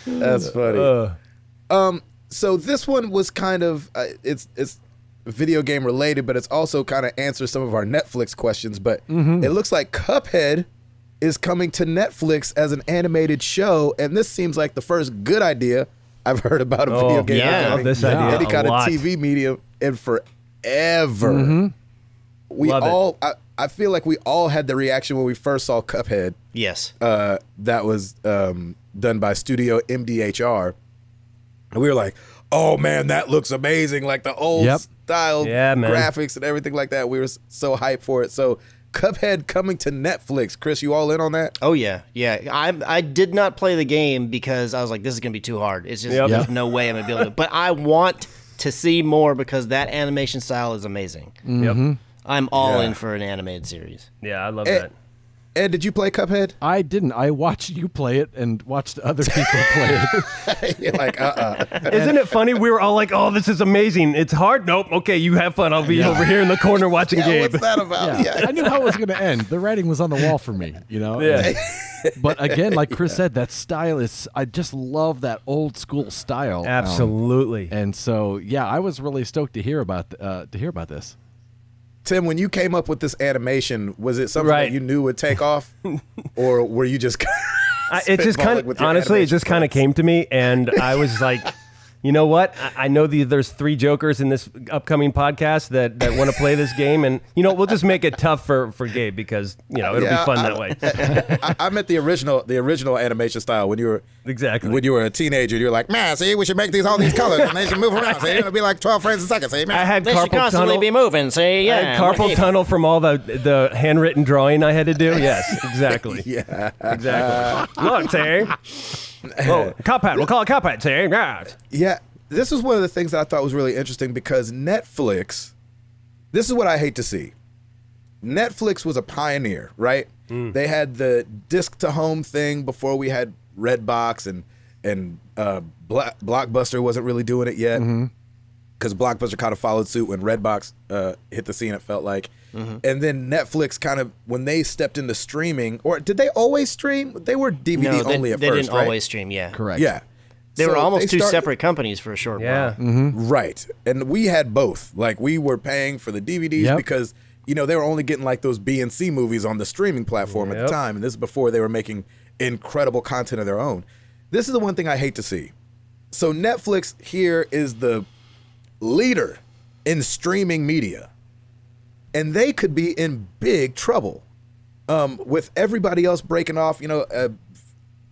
That's funny. So this one was kind of it's video game related, but it's also kind of answers some of our Netflix questions. But it looks like Cuphead is coming to Netflix as an animated show, and this seems like the first good idea I've heard about a video game. yeah. I love this idea any a kind lot. of TV medium in forever. We Love it. all, I feel like we all had the reaction when we first saw Cuphead. Yes. That was done by Studio MDHR. And we were like, oh man, that looks amazing. Like the old style Yeah, man. graphics and everything like that. We were so hyped for it. So Cuphead coming to Netflix. Chris, you all in on that? Oh yeah, yeah. I did not play the game because I was like, this is gonna be too hard. It's just there's no way I'm gonna be able to. But I want to see more because that animation style is amazing. Yep. I'm all in for an animated series. Yeah, I love that. Ed, did you play Cuphead? I didn't. I watched you play it and watched other people play it. You're like, Isn't it funny? We were all like, "Oh, this is amazing. It's hard." Nope. Okay, you have fun. I'll be over here in the corner watching yeah, Gabe. what's that about? I knew how it was going to end. The writing was on the wall for me, you know? Yeah. But again, like Chris said, that style is, I just love that old school style. Absolutely. And so, yeah, I was really stoked to hear about this. Tim, when you came up with this animation, was it something Right. that you knew would take off? Or were you just It just kind spitballing with of, your honestly, it animation just kind of parts? came to me, and I was like, you know what? I know there's 3 jokers in this upcoming podcast that want to play this game, and you know, we'll just make it tough for Gabe because you know it'll be fun that way. I meant the original animation style when you were Exactly. when you were a teenager. You were like, man, see, we should make all these colors and they should move around. See, it'll be like 12 frames a second. See, man. I had They should carpal constantly tunnel. be moving. See, I yeah. had carpal tunnel from all the handwritten drawing I had to do. Yes, exactly. Yeah. Exactly. Look, see? Well, Cuphead. We'll call it Cuphead, see? Yeah. Yeah, this was one of the things that I thought was really interesting because Netflix, this is what I hate to see. Netflix was a pioneer, right? They had the disc to home thing before we had Redbox and Blockbuster wasn't really doing it yet because Blockbuster kind of followed suit when Redbox hit the scene, it felt like. And then Netflix kind of, when they stepped into streaming, or did they always stream? They were DVD No, only they at first, didn't right? always stream. Yeah, Correct. Yeah. They were So almost two started- separate companies for a short Yeah. while. Right. And we had both. Like we were paying for the DVDs Yep. because, you know, they were only getting like those B and C movies on the streaming platform at Yep. the time. And this is before they were making incredible content of their own. This is the one thing I hate to see. So Netflix here is the leader in streaming media. And they could be in big trouble with everybody else breaking off, you know,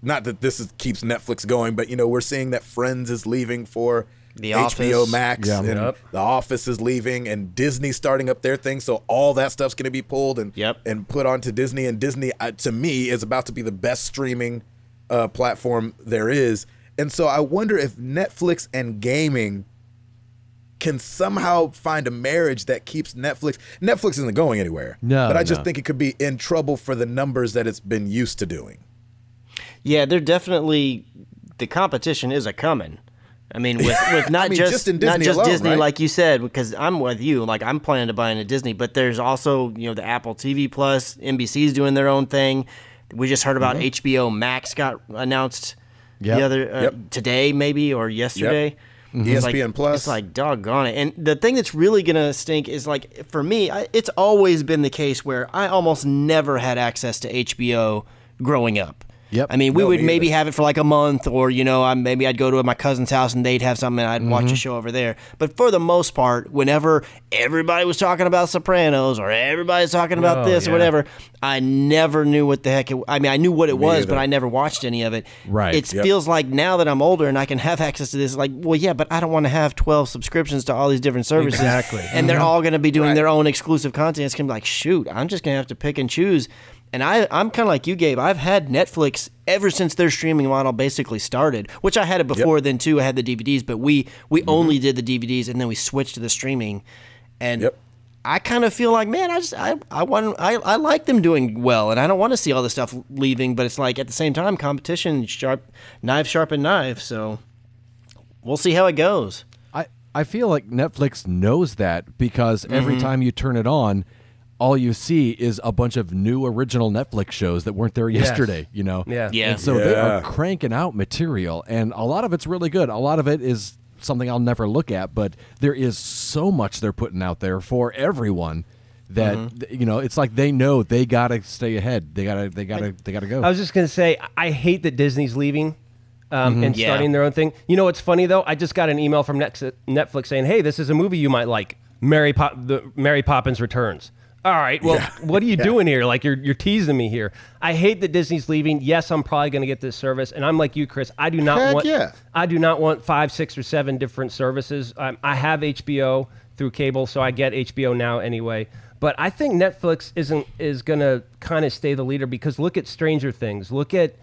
not that keeps Netflix going, but, you know, we're seeing that Friends is leaving for The HBO Office. Max, Yeah. and Yep. The Office is leaving, and Disney's starting up their thing. So all that stuff's going to be pulled and put onto Disney. And Disney, to me, is about to be the best streaming platform there is. And so I wonder if Netflix and gaming can somehow find a marriage that keeps Netflix. Netflix isn't going anywhere. No, but I just no. think it could be in trouble for the numbers that it's been used to doing. Yeah, they're definitely, the competition is a coming. I mean, with not I mean, just just in not Disney just alone, Disney, right? like you said, because I'm with you. Like I'm planning to buy into Disney, but there's also, you know, the Apple TV Plus, NBC's doing their own thing. We just heard about HBO Max got announced. Yep. the other today maybe or yesterday. It's like, ESPN Plus. It's like doggone it. And the thing that's really gonna stink is like for me, it's always been the case where I almost never had access to HBO growing up. Yep. I mean, we No, would me maybe either. have it for like a month, or maybe I'd go to my cousin's house and they'd have something, and I'd watch a show over there. But for the most part, whenever everybody was talking about Sopranos or everybody's talking about this or whatever, I never knew what the heck. I mean, I knew what it was, but either. I never watched any of it. Right. It feels like now that I'm older and I can have access to this, like, well, yeah, but I don't want to have 12 subscriptions to all these different services. Exactly. And they're all going to be doing their own exclusive content. It's going to be like, shoot, I'm just going to have to pick and choose. And I'm kind of like you, Gabe. I've had Netflix ever since their streaming model basically started, which I had it before then too. I had the DVDs, but we only did the DVDs and then we switched to the streaming. And I kind of feel like, man, I like them doing well, and I don't want to see all this stuff leaving. But it's like at the same time, competition, knife sharpen knife. So we'll see how it goes. I feel like Netflix knows that because every time you turn it on, all you see is a bunch of new original Netflix shows that weren't there yesterday, you know? Yeah. Yeah. And so they are cranking out material, and a lot of it's really good. A lot of it is something I'll never look at, but there is so much they're putting out there for everyone that you know, it's like they know they got to stay ahead. They got to go. I was just gonna say, I hate that Disney's leaving and Yeah. starting their own thing. You know what's funny though? I just got an email from Netflix saying, "Hey, this is a movie you might like, Mary Poppins Returns." All right, well, what are you doing here? Like you're teasing me here. I hate that Disney's leaving. Yes, I'm probably going to get this service, and I'm like you, Chris. I do not Heck want. yeah. I do not want 5, 6, or 7 different services. I have HBO through cable, so I get HBO now anyway. But I think Netflix is going to kind of stay the leader because look at Stranger Things. Look at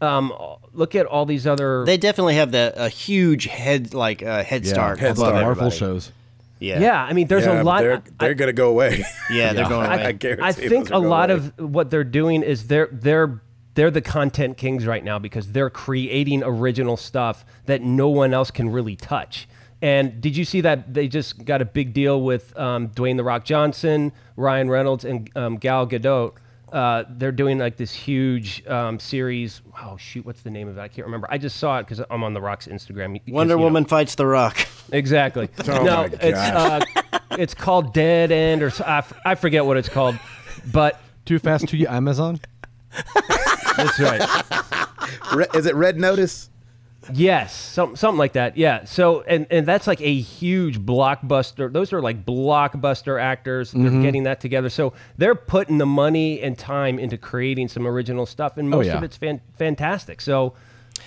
all these other. They definitely have a huge head start. head above start. Marvel everybody. shows. Yeah, I mean, there's Yeah, a lot. They're going to go away. Yeah, they're going away. I guarantee I think those are a going lot away. of what they're doing is they're the content kings right now because they're creating original stuff that no one else can really touch. And did you see that they just got a big deal with Dwayne The Rock Johnson, Ryan Reynolds, and Gal Gadot? They're doing like this huge series. Oh shoot, what's the name of it? I can't remember. I just saw it because I'm on The Rock's Instagram. Wonder Woman fights The Rock. Exactly. Oh no, my gosh. it's called Dead End or I forget what it's called, but Too Fast to Amazon? that's right. Is it Red Notice? Yes, something like that. Yeah. So and that's like a huge blockbuster. Those are like blockbuster actors. They're getting that together. So they're putting the money and time into creating some original stuff, and most of it's fantastic. So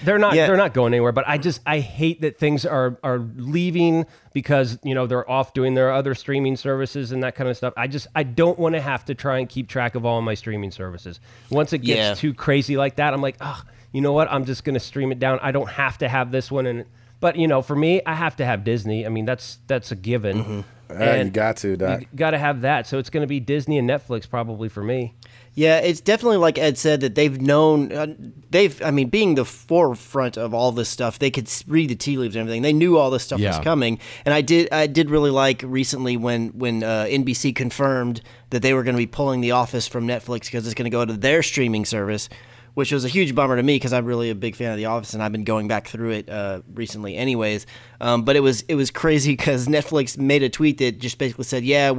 they're not going anywhere. But I hate that things are leaving because they're off doing their other streaming services and that kind of stuff. I don't want to have to try and keep track of all my streaming services. Once it gets too crazy like that, I'm like, oh. You know what? I'm just going to stream it down. I don't have to have this one. But, for me, I have to have Disney. I mean, that's a given. You got to, Doc. You got to have that. So it's going to be Disney and Netflix probably for me. Yeah, it's definitely like Ed said that they've known, being the forefront of all this stuff, they could read the tea leaves and everything. They knew all this stuff was coming. And I did really like recently when NBC confirmed that they were going to be pulling The Office from Netflix because it's going to go to their streaming service, which was a huge bummer to me because I'm really a big fan of The Office and I've been going back through it recently anyways. But it was crazy because Netflix made a tweet that just basically said, yeah,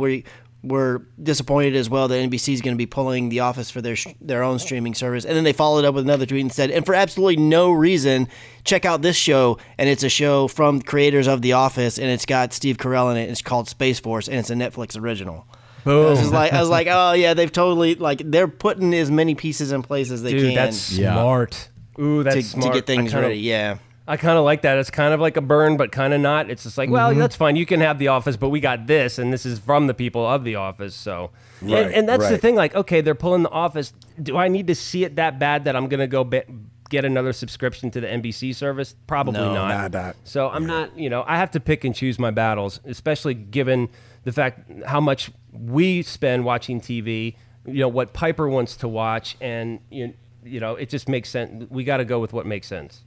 we're disappointed as well that NBC is going to be pulling The Office for their own streaming service. And then they followed up with another tweet and said, and for absolutely no reason, check out this show. And it's a show from the creators of The Office and it's got Steve Carell in it. It's called Space Force and it's a Netflix original. Boom. I was like, oh yeah, they've totally they're putting as many pieces in place as they can. That's smart. Ooh, that's smart. To get things ready. Yeah. I kind of like that. It's kind of like a burn, but kind of not. It's just like, well, that's fine. You can have The Office, but we got this, and this is from the people of The Office. So, and that's the thing. Like, okay, they're pulling The Office. Do I need to see it that bad that I'm gonna go get another subscription to the NBC service? Probably not. Nah. So I'm not. I have to pick and choose my battles, especially given the fact how much we spend watching TV. What Piper wants to watch, and it just makes sense. We got to go with what makes sense.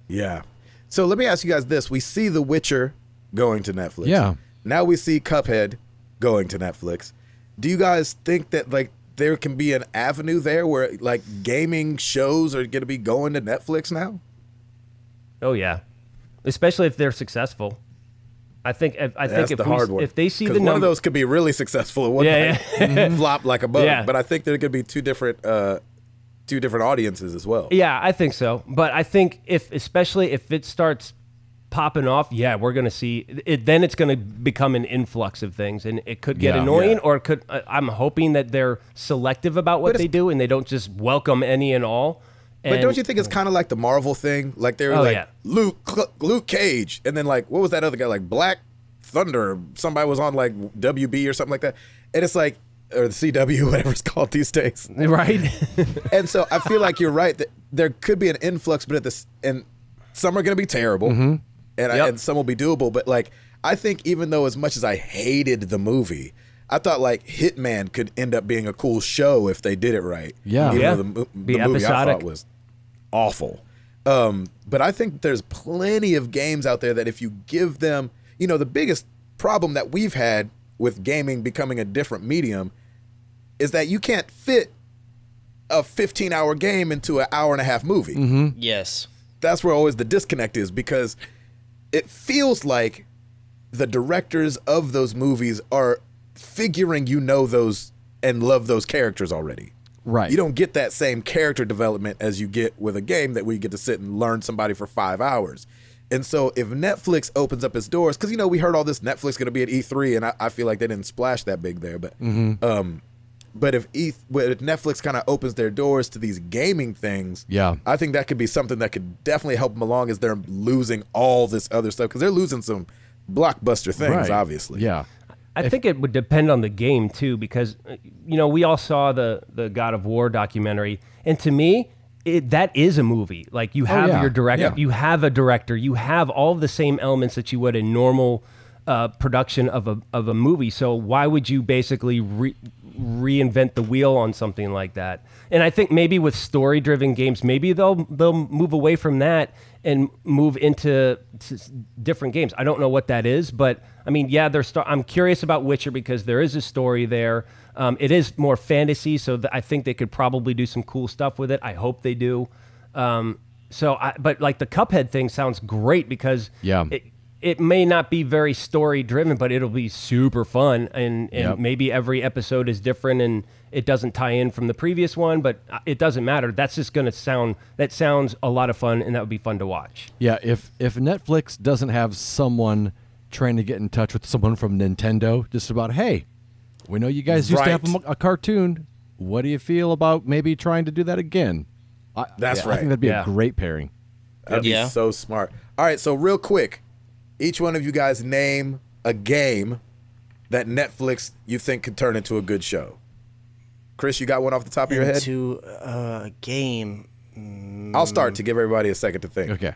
Yeah. So let me ask you guys this. We see The Witcher going to Netflix. Yeah. Now we see Cuphead going to Netflix. Do you guys think that there can be an avenue there where gaming shows are going to be going to Netflix now? Oh yeah, especially if they're successful. I think That's the hard one. if they see the 'Cause one of number, those could be really successful and one might flop like a bug. Yeah. But I think there could be two different audiences as well. yeah, I think so. But I think especially if it starts popping off, yeah, we're gonna see it. Then it's gonna become an influx of things, and it could get Yeah. annoying, Yeah. or it could. I'm hoping that they're selective about what they do, and they don't just welcome any and all. But And- don't you think it's kind of like the Marvel thing? Like they were Oh, like yeah. Luke Cage, and then like what was that other guy, like Black Thunder? Somebody was on like WB or something like that, and it's like, or the CW, whatever it's called these days. right? And so I feel like you're right that there could be an influx, but and some are going to be terrible, and and some will be doable. But like I think even though as much as I hated the movie, I thought like Hitman could end up being a cool show if they did it right. Yeah. Even Yeah. though the Be movie I episodic. thought was awful. But I think there's plenty of games out there that if you give them, the biggest problem that we've had with gaming becoming a different medium is that you can't fit a 15-hour game into an hour-and-a-half movie. Yes. That's where always the disconnect is, because it feels like the directors of those movies are figuring those and love those characters already. Right. You don't get that same character development as you get with a game that we get to sit and learn somebody for 5 hours. And so if Netflix opens up its doors, because we heard all this Netflix going to be at E3, and I feel like they didn't splash that big there, but but if Netflix kind of opens their doors to these gaming things, Yeah. I think that could be something that could definitely help them along as they're losing all this other stuff, because they're losing some blockbuster things, Right. obviously. Yeah. I think it would depend on the game too, because we all saw the God of War documentary, and to me, that is a movie. Like you have yeah. your director, Yeah. you have a director, you have all the same elements that you would in normal production of a movie. So why would you basically reinvent the wheel on something like that? And I think maybe with story-driven games, maybe they'll move away from that and move into different games. I don't know what that is, but I mean, yeah, I'm curious about Witcher because there is a story there. It is more fantasy, so I think they could probably do some cool stuff with it. I hope they do. But like the Cuphead thing sounds great because Yeah. it may not be very story driven, but it'll be super fun, and Yep. maybe every episode is different and it doesn't tie in from the previous one, but it doesn't matter. That's just going to sounds a lot of fun, and that would be fun to watch. Yeah, if Netflix doesn't have someone trying to get in touch with someone from Nintendo, just about, hey, we know you guys used to have Right. a cartoon. What do you feel about maybe trying to do that again? That's I right. think that'd be Yeah. a great pairing. That'd be Yeah. so smart. All right, so real quick, each one of you guys name a game that Netflix you think could turn into a good show. Chris, you got one off the top of your head? Into a game. I'll start to give everybody a second to think. Okay.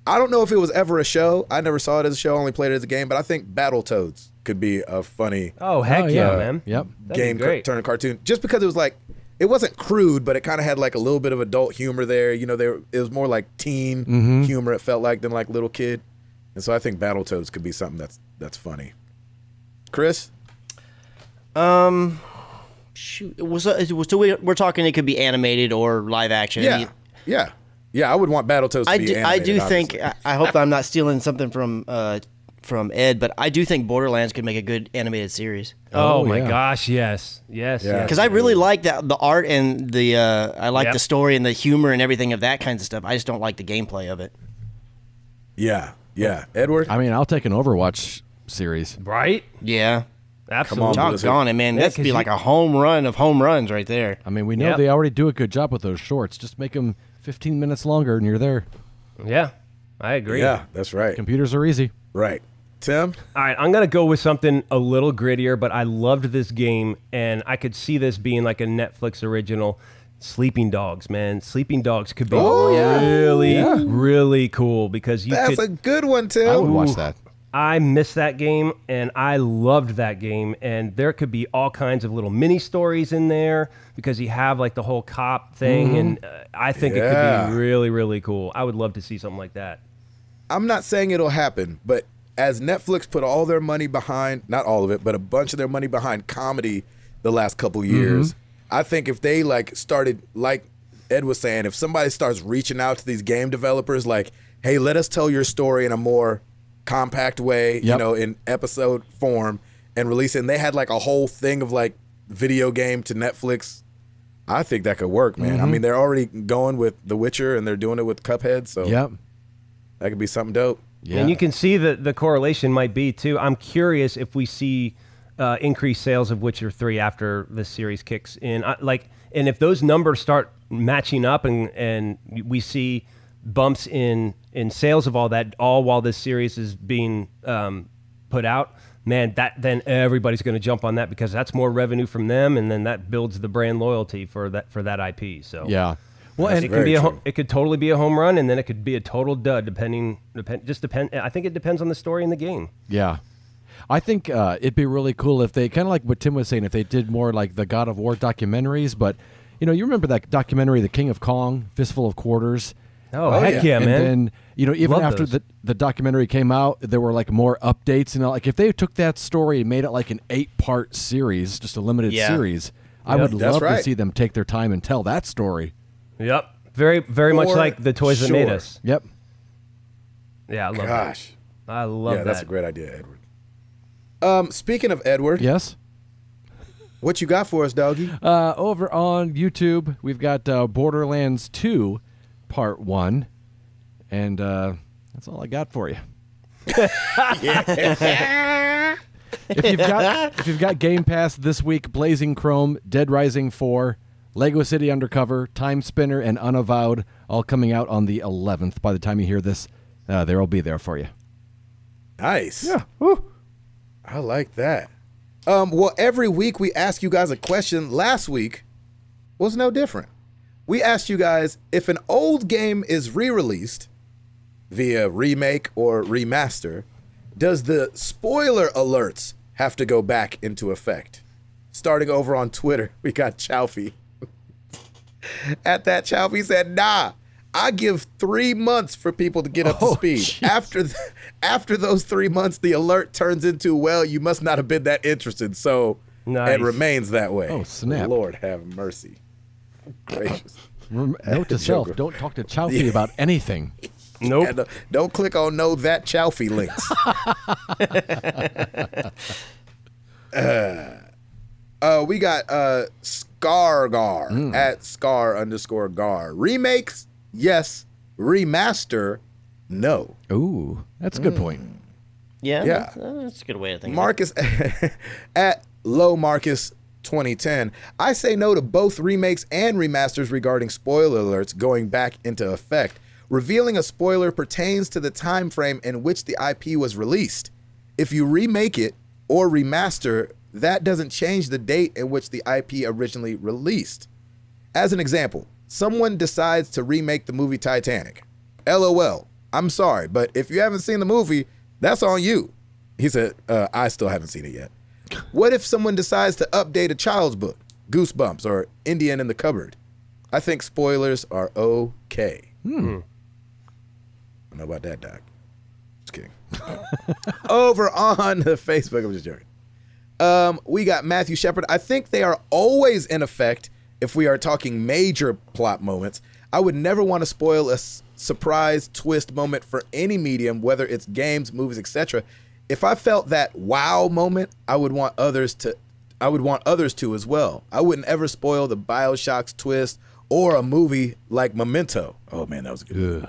I don't know if it was ever a show. I never saw it as a show, only played it as a game, but I think Battletoads could be a funny Oh heck Oh, yeah, yeah. man! Yep. That'd be game great. turned cartoon. Just because it was like, it wasn't crude, but it kind of had like a little bit of adult humor there. It was more like teen humor, it felt like, than like little kid. And so I think Battletoads could be something that's funny. Chris? Shoot. So we're talking. It could be animated or live action. Yeah. Yeah, I would want Battletoads to I be do. I animated, do think. obviously. I hope I'm not stealing something from Ed, but I do think Borderlands could make a good animated series. Oh, Oh, my yeah. gosh, yes. Yeah. Because I really like the art and the I like Yep. the story and the humor and everything of that kinds of stuff. I just don't like the gameplay of it. Yeah. Edward? I mean, I'll take an Overwatch series. Right? Yeah. Absolutely. on, Blizzard. Doggone it, man. Yeah, That'd 'cause be you- like a home run of home runs right there. I mean, we know Yep. they already do a good job with those shorts. Just make them 15 minutes longer and you're there. Yeah, I agree. Yeah, that's right. Computers are easy. Right. Tim? All right, I'm going to go with something a little grittier, but I loved this game, and I could see this being like a Netflix original. Sleeping Dogs, man. Sleeping Dogs could be really cool because you That's could. a good one, Tim. I would watch that. I missed that game, and I loved that game. And there could be all kinds of little mini stories in there because you have like the whole cop thing, and I think it could Yeah. be really, really cool. I would love to see something like that. I'm not saying it'll happen, but as Netflix put all their money behind, not all of it, but a bunch of their money behind comedy the last couple years, I think if they started, like Ed was saying, if somebody starts reaching out to these game developers like, hey, let us tell your story in a more compact way, you Yep. know, in episode form and release it. And they had like a whole thing of like video game to Netflix. I think that could work, man. I mean, they're already going with The Witcher and they're doing it with Cuphead, so Yep. that could be something dope. Yeah. And you can see that the correlation might be too. I'm curious if we see increased sales of Witcher 3 after the series kicks in. And if those numbers start matching up and we see bumps in sales of all that, all while this series is being put out, man, then everybody's going to jump on that because that's more revenue from them, and then that builds the brand loyalty for that IP. So Yeah. Well, it and can be true. it could totally be a home run, and then it could be a total dud. I think it depends on the story in the game. yeah. I think it'd be really cool if they, kind of like what Tim was saying, if they did more like the God of War documentaries. But, you know, you remember that documentary, The King of Kong, Fistful of Quarters? Oh, heck yeah, and man! then, you know, even Love after those. the documentary came out, there were like more updates. You know, like if they took that story and made it like an 8-part series, just a limited Yeah. series, I Yep. would That's love to right. see them take their time and tell that story. Yep, very much For like the toys that made sure. us. Yep. Yeah, I love that. Gosh. I love Yeah, that. that's a great idea, Edward. Speaking of Edward, Yes. what you got for us, doggy? Over on YouTube, we've got Borderlands 2, Part 1. And that's all I got for you. If you've got Game Pass this week, Blazing Chrome, Dead Rising 4, Lego City Undercover, Time Spinner, and Unavowed, all coming out on the 11th. By the time you hear this, they'll be there for you. Nice. Yeah. Woo. I like that. Well, every week we ask you guys a question. Last week was no different. We asked you guys if an old game is re-released via remake or remaster, does the spoiler alerts have to go back into effect? Starting over on Twitter, we got Chowfie. At that, Chowfie said, nah, I give 3 months for people to get up to speed. jeez. After those 3 months, the alert turns into, well, you must not have been that interested. So Nice. it remains that way. Oh, snap. Lord have mercy. Gracious. Note to self, Joker. don't talk to Chowfie about anything. Nope. And, don't click on no that Chowfie links. We got Scargar at Scar_Gar. Remakes, yes. Remaster, no. Ooh, that's a good point. Yeah, Yeah. that's a good way of thinking. Marcus at Low Marcus 2010. I say no to both remakes and remasters regarding spoiler alerts going back into effect. Revealing a spoiler pertains to the time frame in which the IP was released. If you remake it or remaster, that doesn't change the date in which the IP originally released. As an example, someone decides to remake the movie Titanic. LOL. I'm sorry, but if you haven't seen the movie, that's on you. He said, I still haven't seen it yet. What if someone decides to update a child's book, Goosebumps or Indian in the Cupboard? I think spoilers are okay. I don't know about that, Doc. Just kidding. Over on the Facebook, I'm just joking. We got Matthew Shepard. I think they are always in effect if we are talking major plot moments. I would never want to spoil a surprise twist moment for any medium, whether it's games, movies, etc. If I felt that wow moment, I would want others to as well. I wouldn't ever spoil the BioShock's twist or a movie like Memento. Oh man, that was a good movie.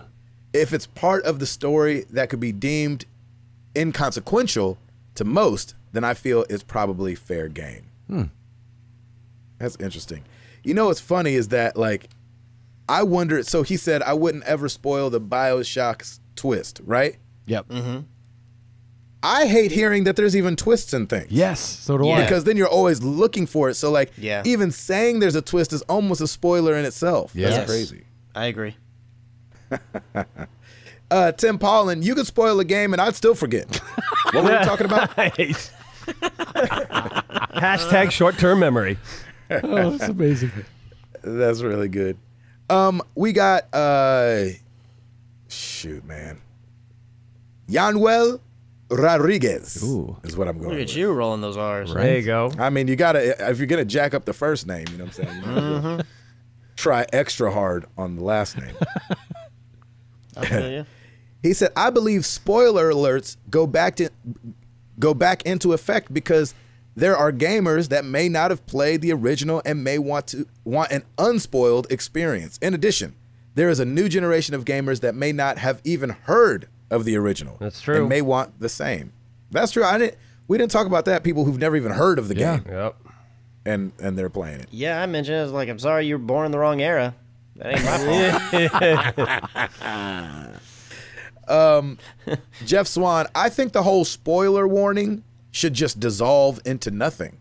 If it's part of the story that could be deemed inconsequential to most, then I feel it's probably fair game. That's interesting. You know what's funny is that, like, I wonder, so he said I wouldn't ever spoil the BioShock's twist, right? Yep. I hate hearing that there's even twists in things. Yes, so do Yeah. I. Because then you're always looking for it. So, like, Yeah. even saying there's a twist is almost a spoiler in itself. Yes. That's crazy. I agree. Tim Paulin, you could spoil a game and I'd still forget. What were we talking about? Nice. Hashtag short-term memory. Oh, that's amazing. That's really good. We got shoot, man. Yanuel Rodriguez Ooh. is what I'm going Look with. at you rolling those R's. Right. There you go. I mean, you gotta, if you're gonna jack up the first name, you know what I'm saying? You might as well try extra hard on the last name. I feel you. He said, I believe spoiler alerts go back into effect because there are gamers that may not have played the original and may want an unspoiled experience. In addition, there is a new generation of gamers that may not have even heard of the original. That's true. And may want the same. That's true. We didn't talk about that. People who've never even heard of the game. Yep. And they're playing it. Yeah, I mentioned it. I was like, I'm sorry you were born in the wrong era. That ain't my fault. Jeff Swan, I think the whole spoiler warning should just dissolve into nothing.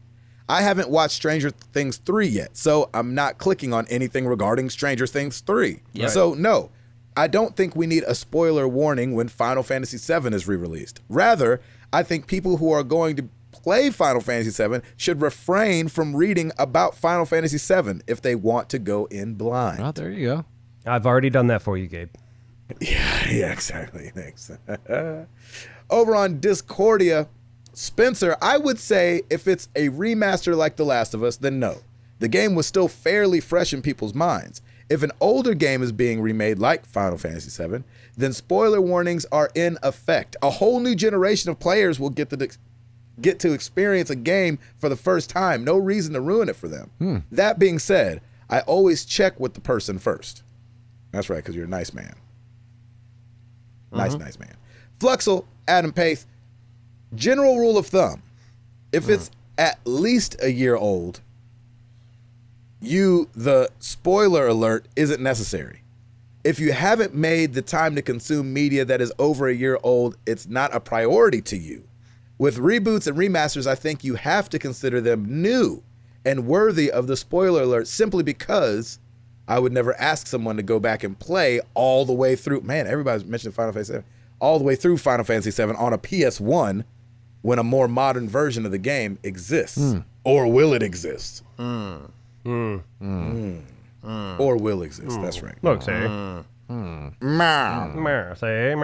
I haven't watched Stranger Things 3 yet, so I'm not clicking on anything regarding Stranger Things 3. Yeah. So no, I don't think we need a spoiler warning when Final Fantasy VII is re-released. Rather, I think people who are going to play Final Fantasy VII should refrain from reading about Final Fantasy VII if they want to go in blind. Oh, there you go. I've already done that for you, Gabe. Yeah, exactly. Thanks. Over on Discordia, Spencer, I would say if it's a remaster like The Last of Us, then no. The game was still fairly fresh in people's minds. If an older game is being remade like Final Fantasy VII, then spoiler warnings are in effect. A whole new generation of players will get to experience a game for the first time. No reason to ruin it for them. That being said, I always check with the person first. That's right, because you're a nice man. Nice man. Fluxel, Adam Pace, general rule of thumb, if it's at least a year old, the spoiler alert isn't necessary. If you haven't made the time to consume media that is over a year old, it's not a priority to you. With reboots and remasters, I think you have to consider them new and worthy of the spoiler alert simply because I would never ask someone to go back and play all the way through. Man, everybody's mentioning Final Fantasy VII. All the way through Final Fantasy VII on a PS1 when a more modern version of the game exists. Or will it exist? Or will exist. That's right. Look, say. Say,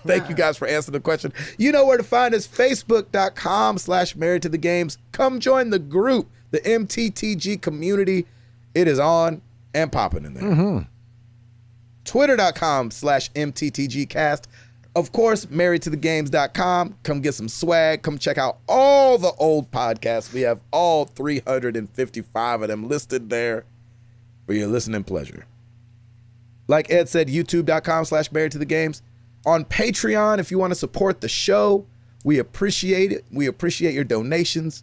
Thank you guys for answering the question. You know where to find us, facebook.com/married to the games. Come join the group, the MTTG community. It is on and popping in there. Twitter.com/MTTGcast. Of course, marriedtothegames.com. Come get some swag. Come check out all the old podcasts. We have all 355 of them listed there for your listening pleasure. Like Ed said, youtube.com/marriedtothegames. On Patreon, if you want to support the show, we appreciate it. We appreciate your donations.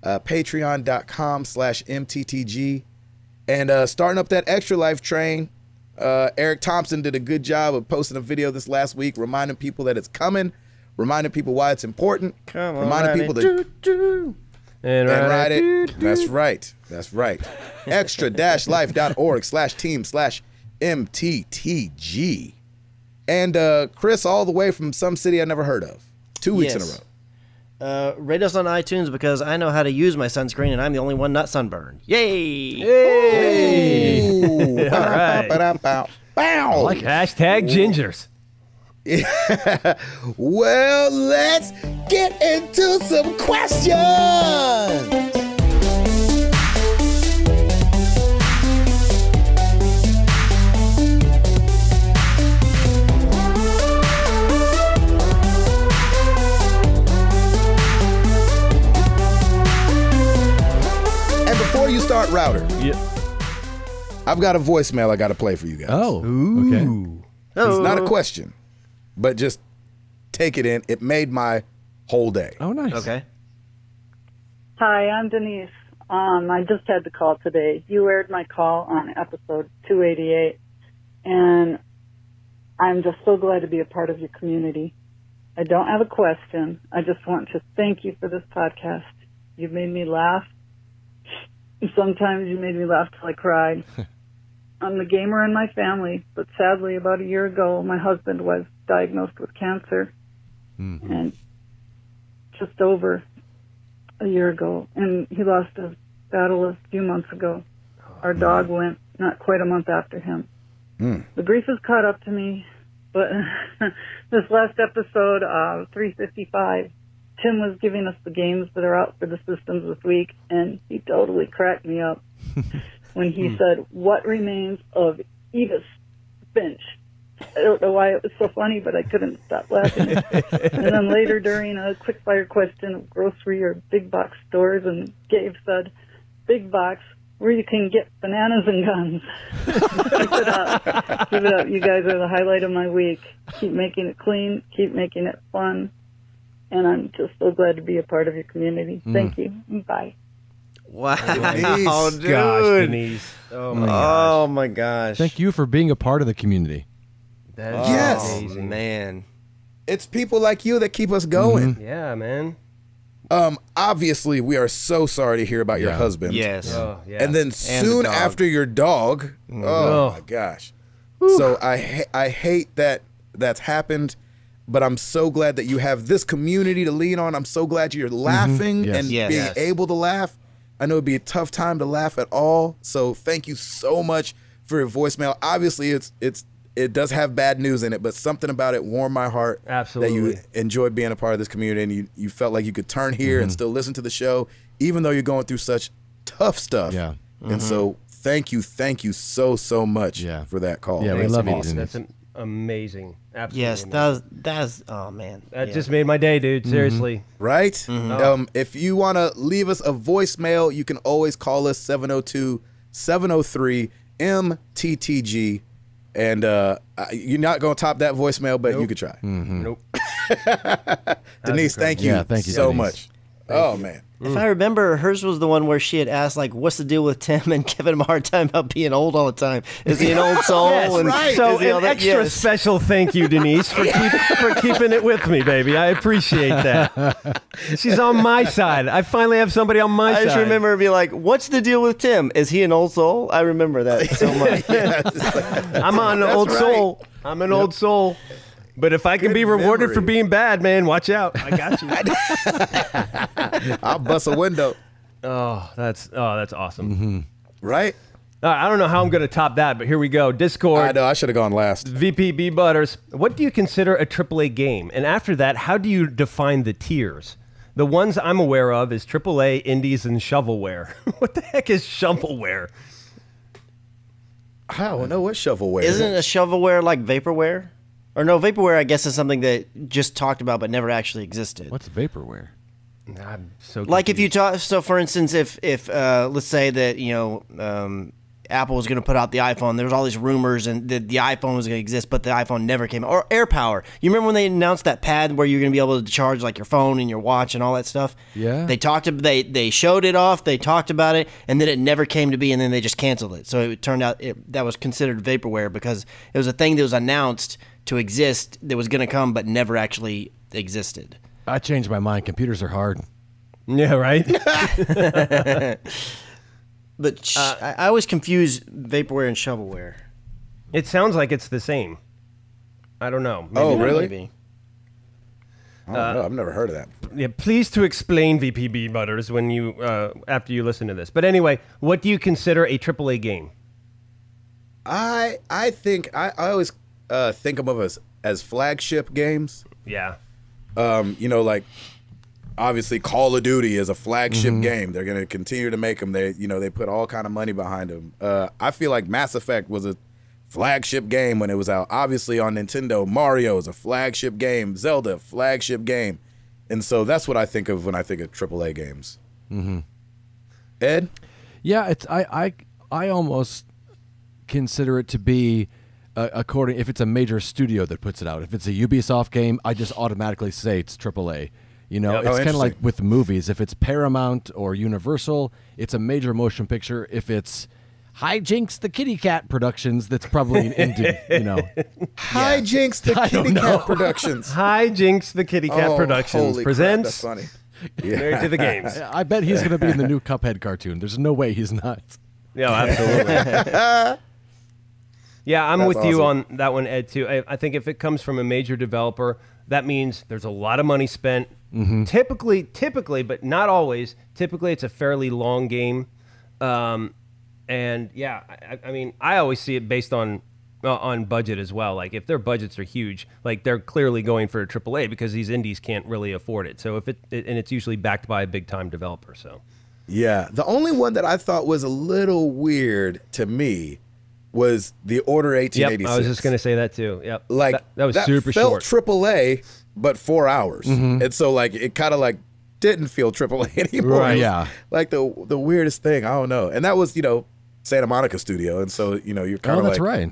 Patreon.com/MTTG. And starting up that Extra Life train, Eric Thompson did a good job of posting a video this last week, reminding people that it's coming, reminding people why it's important, reminding people to and ride it. That's right. That's right. extra-life.org/team/MTTG. And Chris, all the way from some city I never heard of. 2 weeks in a row. Rate us on iTunes because I know how to use my sunscreen and I'm the only one not sunburned. Yay! Yay! All right. Bow. Like hashtag gingers. Well, let's get into some questions. Before you start, Router, I've got a voicemail I got to play for you guys. Oh, okay. It's not a question, but just take it in. It made my whole day. Oh, nice. Okay. Hi, I'm Denise. I just had to call today. You aired my call on episode 288, and I'm just so glad to be a part of your community. I don't have a question. I just want to thank you for this podcast. You've made me laugh. Sometimes you made me laugh till I cried. I'm the gamer in my family, but sadly about a year ago, my husband was diagnosed with cancer. And just over a year ago. And he lost his battle a few months ago. Our dog went not quite a month after him. The grief has caught up to me, but this last episode, 355, Tim was giving us the games that are out for the systems this week, and he totally cracked me up when he said, what remains of Edith Finch? I don't know why it was so funny, but I couldn't stop laughing. And then later during a quick fire question of grocery or big box stores, and Gabe said, big box, where you can get bananas and guns. Keep it up. Keep it up. You guys are the highlight of my week. Keep making it clean. Keep making it fun. And I'm just so glad to be a part of your community. Thank you. Bye. Wow, Denise. dude. Gosh, Denise. Oh my gosh. Oh my gosh. Thank you for being a part of the community. That is Yes. amazing. Man. It's people like you that keep us going. Yeah, man. Obviously, we are so sorry to hear about your husband. Yes. Oh, yeah. And then the soon dog. after your dog. Oh Oh. my gosh. So I hate that that's happened, but I'm so glad that you have this community to lean on. I'm so glad you're laughing Yes. and Yes. being Yes. able to laugh. I know it'd be a tough time to laugh at all. So thank you so much for your voicemail. Obviously, it does have bad news in it, but something about it warmed my heart. Absolutely. That you enjoyed being a part of this community, and you felt like you could turn here and still listen to the show, even though you're going through such tough stuff. Yeah. And so thank you so much Yeah. for that call. Yeah, we That's love you, awesome. Denise. That's amazing. Absolutely. Yes, amazing. that's oh man. That Yeah. just made my day, dude. Seriously. Right? Mm-hmm. If you want to leave us a voicemail, you can always call us 702-703-MTTG. And you're not going to top that voicemail, but you could try. Nope. Denise, thank you, Yeah, thank you, so Denise. much. Oh, man. If I remember, hers was the one where she had asked, like, what's the deal with Tim and giving him a hard time about being old all the time? Is he an old soul? Yes, and right. So is he all an that? extra Yes. special thank you, Denise, for keeping it with me, baby. I appreciate that. She's on my side. I finally have somebody on my I side. just remember being like, what's the deal with Tim? Is he an old soul? I remember that so much. I'm on an old right. soul. I'm an old soul. But if I can be rewarded for memory. being bad, man, watch out. I got you. I'll bust a window. That's awesome. Right? I don't know how I'm going to top that, but here we go. I Discord, know. I should have gone last. VPB Butters. What do you consider a AAA game? And after that, how do you define the tiers? The ones I'm aware of is AAA, Indies, and shovelware. What the heck is shovelware? I don't know what shovelware Isn't a shovelware like vaporware? Or no, vaporware, I guess, is something that just talked about but never actually existed. What's vaporware? I'm so Like if you confused. talk, so for instance, if let's say that Apple was going to put out the iPhone, there was all these rumors and the iPhone was going to exist, but the iPhone never came out. Or AirPower. You remember when they announced that pad where you're going to be able to charge like your phone and your watch and all that stuff? Yeah. They showed it off, they talked about it, and then it never came to be, and then they just canceled it. So it turned out that was considered vaporware because it was a thing that was announced to exist that was going to come but never actually existed. I changed my mind. Computers are hard. Yeah, right? But I always confuse vaporware and shovelware. It sounds like it's the same. I don't know. Maybe Oh, not. really? Maybe. I don't know. I've never heard of that. Yeah, please to explain VPB Butters when you after you listen to this. But anyway, what do you consider a AAA game? I think I always think of them as flagship games. Yeah. Like obviously Call of Duty is a flagship game. They're going to continue to make them. They put all kind of money behind them. I feel like Mass Effect was a flagship game when it was out. Obviously on Nintendo, Mario is a flagship game. Zelda, flagship game. And so that's what I think of when I think of AAA games. Ed? Yeah, it's I almost consider it to be according if it's a major studio that puts it out. If it's a Ubisoft game, I just automatically say it's AAA. You know, Yep. it's Oh, kind of like interesting. with movies. If it's Paramount or Universal, it's a major motion picture. If it's Hijinks the Kitty Cat Productions, that's probably an indie. You know, Hijinks the Kitty Cat Productions. Hi Jinx the Kitty Cat Oh, Productions holy crap, presents that's funny. Married to the Games. I bet he's going to be in the new Cuphead cartoon. There's no way he's not. Yeah, absolutely. Yeah, I'm That's with you awesome. on that one, Ed, too. I think if it comes from a major developer, that means there's a lot of money spent. Typically, but not always. Typically, it's a fairly long game. And yeah, I mean, I always see it based on budget as well. Like if their budgets are huge, like they're clearly going for a AAA because these indies can't really afford it. So if and it's usually backed by a big time developer. So Yeah, the only one that I thought was a little weird to me was The Order Yep, 1886. I was just gonna say that too. Yep, Like that was super felt short. AAA, but 4 hours, and so like it kind of like didn't feel AAA anymore. Right, It was yeah. like the weirdest thing. I don't know, and that was Santa Monica studio, and so you're kind Oh, of that's like, right.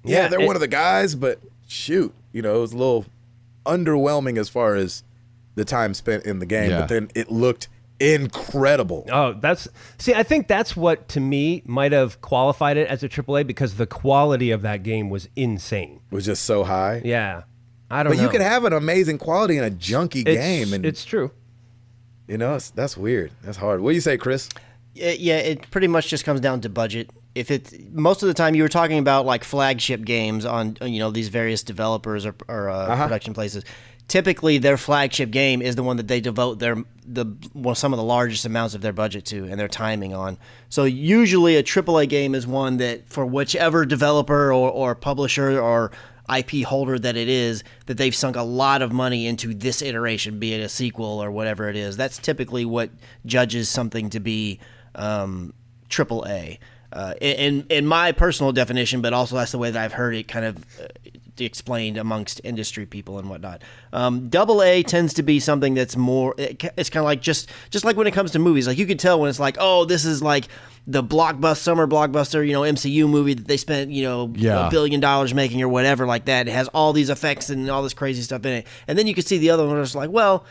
yeah, they're it- one of the guys, but shoot, it was a little underwhelming as far as the time spent in the game. Yeah. But then it looked incredible. Oh, I think that's what to me might have qualified it as a AAA because the quality of that game was insane. It was just so high. Yeah, I don't But know. you can have an amazing quality in a junky game, and it's true. that's weird. That's hard. What do you say, Chris? Yeah, it pretty much just comes down to budget. If it most of the time you were talking about like flagship games on these various developers or production places. Typically, their flagship game is the one that they devote some of the largest amounts of their budget to and their timing on. So usually, a AAA game is one that for whichever developer or publisher or IP holder that it is, that they've sunk a lot of money into this iteration, be it a sequel or whatever it is. That's typically what judges something to be AAA. In my personal definition, but also that's the way that I've heard it kind of explained amongst industry people and whatnot. AA tends to be something that's more. It's kind of like just like when it comes to movies. Like you could tell when it's like, oh, this is like the summer blockbuster, MCU movie that they spent $1 billion making or whatever like that. It has all these effects and all this crazy stuff in it, and then you can see the other one where it's like, well,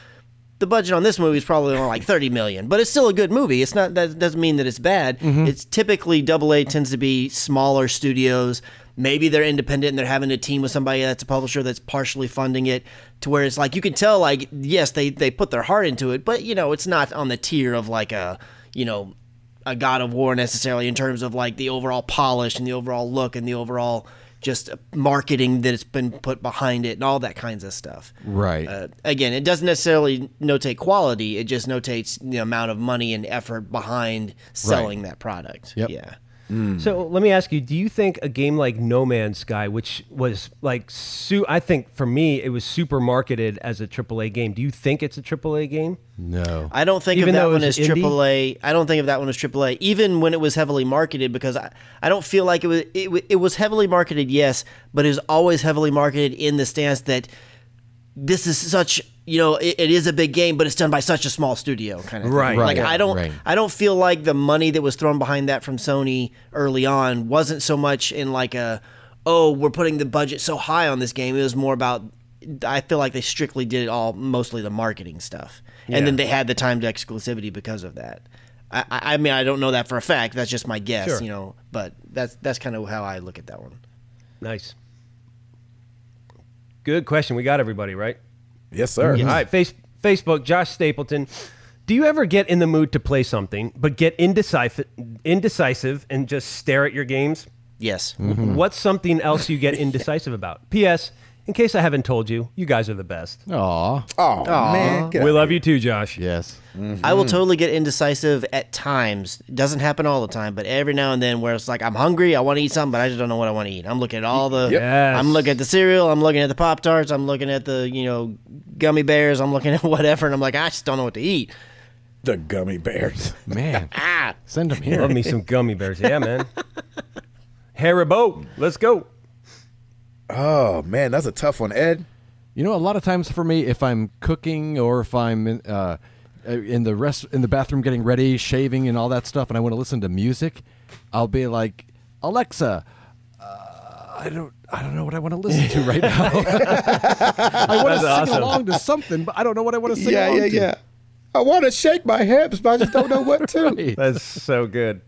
the budget on this movie is probably only like $30 million, but it's still a good movie. It's not, that doesn't mean that it's bad. It's typically AA tends to be smaller studios. Maybe they're independent and they're having a team with somebody that's a publisher that's partially funding it, to where it's like you can tell, like, yes, they put their heart into it, but it's not on the tier of like a God of War necessarily in terms of like the overall polish and the overall look and the overall just marketing that's been put behind it and all that kinds of stuff. Right. Again, it doesn't necessarily notate quality. It just notates the amount of money and effort behind selling that product. Yep. Yeah. So let me ask you: do you think a game like No Man's Sky, which was like, I think for me it was super marketed as a AAA game. Do you think it's a AAA game? No. I don't think Even of that though one it as was indie? AAA. I don't think of that one as AAA, even when it was heavily marketed, because I don't feel like it was heavily marketed, yes, but it was always heavily marketed in the stance that this is such, it is a big game, but it's done by such a small studio kind of thing. Right. Like Right. I don't feel like the money that was thrown behind that from Sony early on wasn't so much in like we're putting the budget so high on this game. It was more about, I feel like they strictly did mostly the marketing stuff. And then they had the timed exclusivity because of that. I mean, I don't know that for a fact. That's just my guess, Sure. but that's kind of how I look at that one. Nice. Good question. We got everybody right. Yes, sir. All right, Facebook, Josh Stapleton. Do you ever get in the mood to play something, but get indecisive and just stare at your games? Yes. What's something else you get indecisive about? P.S. In case I haven't told you, you guys are the best. Aw. Oh man, get We out. love you too, Josh. Yes. I will totally get indecisive at times. It doesn't happen all the time, but every now and then where it's like I'm hungry, I want to eat something, but I just don't know what I want to eat. I'm looking at all the Yes. I'm looking at the cereal, I'm looking at the Pop-Tarts, I'm looking at the, gummy bears, I'm looking at whatever, and I'm like, I just don't know what to eat. The gummy bears. Man. Send them here. Love me some gummy bears. Yeah, man. Haribo, let's go. Oh man, that's a tough one, Ed. A lot of times for me, if I'm cooking or if I'm in the bathroom getting ready, shaving and all that stuff, and I want to listen to music, I'll be like, Alexa, I don't know what I want to listen to right now. I want to That's sing awesome. along to something, but I don't know what I want to sing along to. I want to shake my hips, but I just don't know what to. Right. That's so good.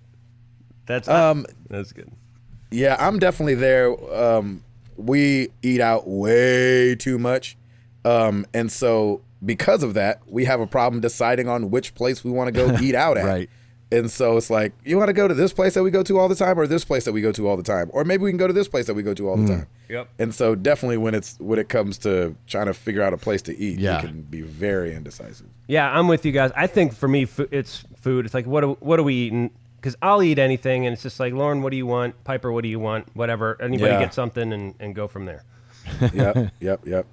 That's good. Yeah, I'm definitely there. We eat out way too much. And so because of that, we have a problem deciding on which place we want to go eat out at. Right. And so it's like, you want to go to this place that we go to all the time or this place that we go to all the time? Or maybe we can go to this place that we go to all the time. Yep. And so definitely when it comes to trying to figure out a place to eat, Yeah. you can be very indecisive. Yeah, I'm with you guys. I think for me, it's food. It's like, what are we eating? Because I'll eat anything, and it's just like, Lauren, what do you want? Piper, what do you want? Whatever. Anybody Yeah. get something and go from there. Yep.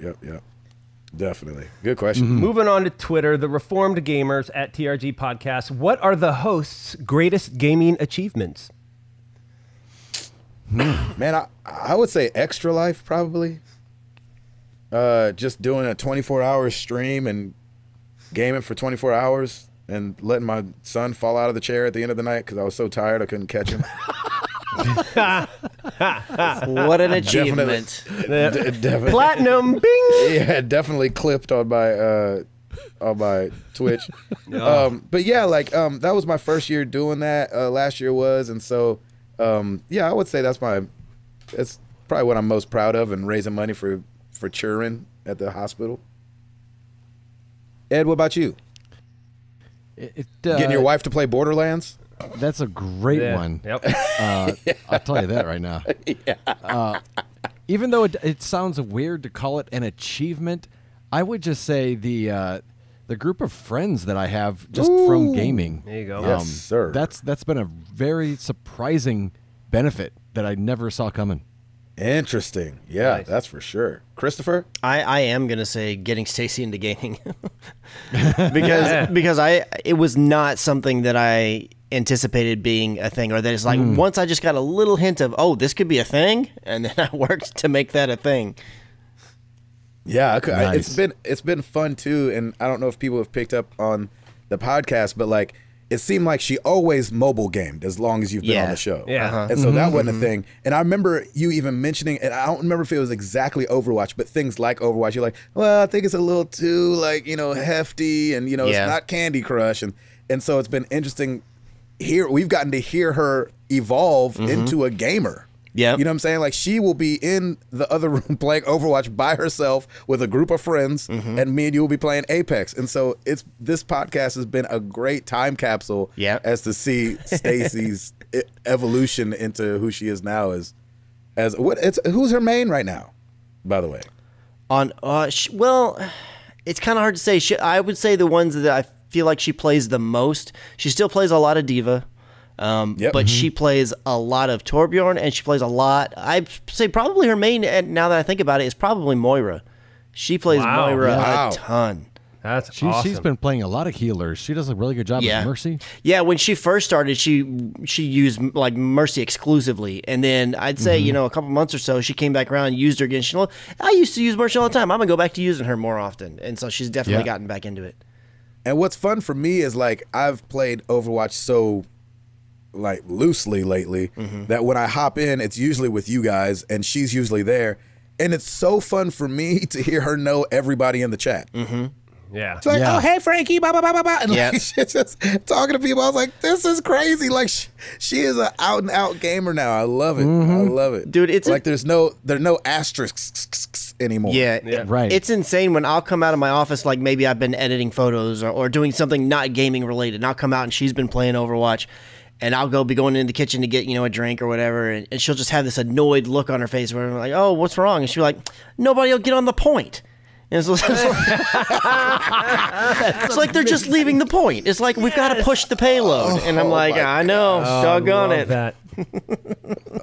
Definitely. Good question. Moving on to Twitter, the Reformed Gamers at TRG Podcast. What are the hosts' greatest gaming achievements? Man, I would say Extra Life probably. Just doing a 24-hour stream and gaming for 24 hours and letting my son fall out of the chair at the end of the night because I was so tired I couldn't catch him. What an achievement. Definitely. Platinum, bing. Yeah, definitely clipped on my Twitch. But yeah, like that was my first year doing that. Last year was, and so yeah, I would say it's probably what I'm most proud of, and raising money for children at the hospital. Ed, what about you? Getting your wife to play Borderlands? That's a great one. Yep. I'll tell you that right now. Even though it sounds weird to call it an achievement, I would just say the group of friends that I have just from gaming. There you go. Yes, sir. That's been a very surprising benefit that I never saw coming. Interesting. Yeah, Nice. that's for sure. Christopher? I am gonna say getting Stacy into gaming because it was not something that I anticipated being a thing, or that it's like once I just got a little hint of, oh, this could be a thing, and then I worked to make that a thing. Yeah, Nice. it's been fun too, and I don't know if people have picked up on the podcast, but like it seemed like she always mobile gamed as long as you've been on the show. Yeah. And so that wasn't a thing. And I remember you even mentioning, and I don't remember if it was exactly Overwatch, but things like Overwatch, you're like, well, I think it's a little too like, hefty, and it's not Candy Crush, and so it's been interesting. Here we've gotten to hear her evolve into a gamer. Yeah. You know what I'm saying? Like she will be in the other room playing Overwatch by herself with a group of friends, and me and you will be playing Apex. And so this podcast has been a great time capsule as to see Stacy's evolution into who she is now who's her main right now, by the way? Well, it's kind of hard to say. I would say the ones that I feel like she plays the most. She still plays a lot of Diva. But she plays a lot of Torbjorn, and she plays a lot. I'd say probably her main, and now that I think about it, is probably Moira. She plays Moira a ton. That's She's awesome. been playing a lot of healers. She does a really good job with Mercy. Yeah, when she first started, she used like Mercy exclusively, and then I'd say a couple months or so, she came back around and used her again. She, I used to use Mercy all the time. I'm gonna go back to using her more often, and so she's definitely gotten back into it. And what's fun for me is like I've played Overwatch so like loosely lately that when I hop in, it's usually with you guys, and she's usually there, and it's so fun for me to hear her know everybody in the chat. Yeah. It's like, oh, hey, Frankie, blah, blah, blah, blah, blah. And like, she's just talking to people. I was like, this is crazy. Like, she is an out-and-out gamer now. I love it. I love it. Dude, it's like there are no asterisks anymore. Yeah, right. It's insane when I'll come out of my office, like maybe I've been editing photos or doing something not gaming related, and I'll come out and she's been playing Overwatch, and I'll be going in the kitchen to get, a drink or whatever, and she'll just have this annoyed look on her face where I'm like, oh, what's wrong? And she'll be like, nobody will get on the point. And it's like they're just leaving the point. It's like, we've got to push the payload. And I'm like, I know, doggone it. That.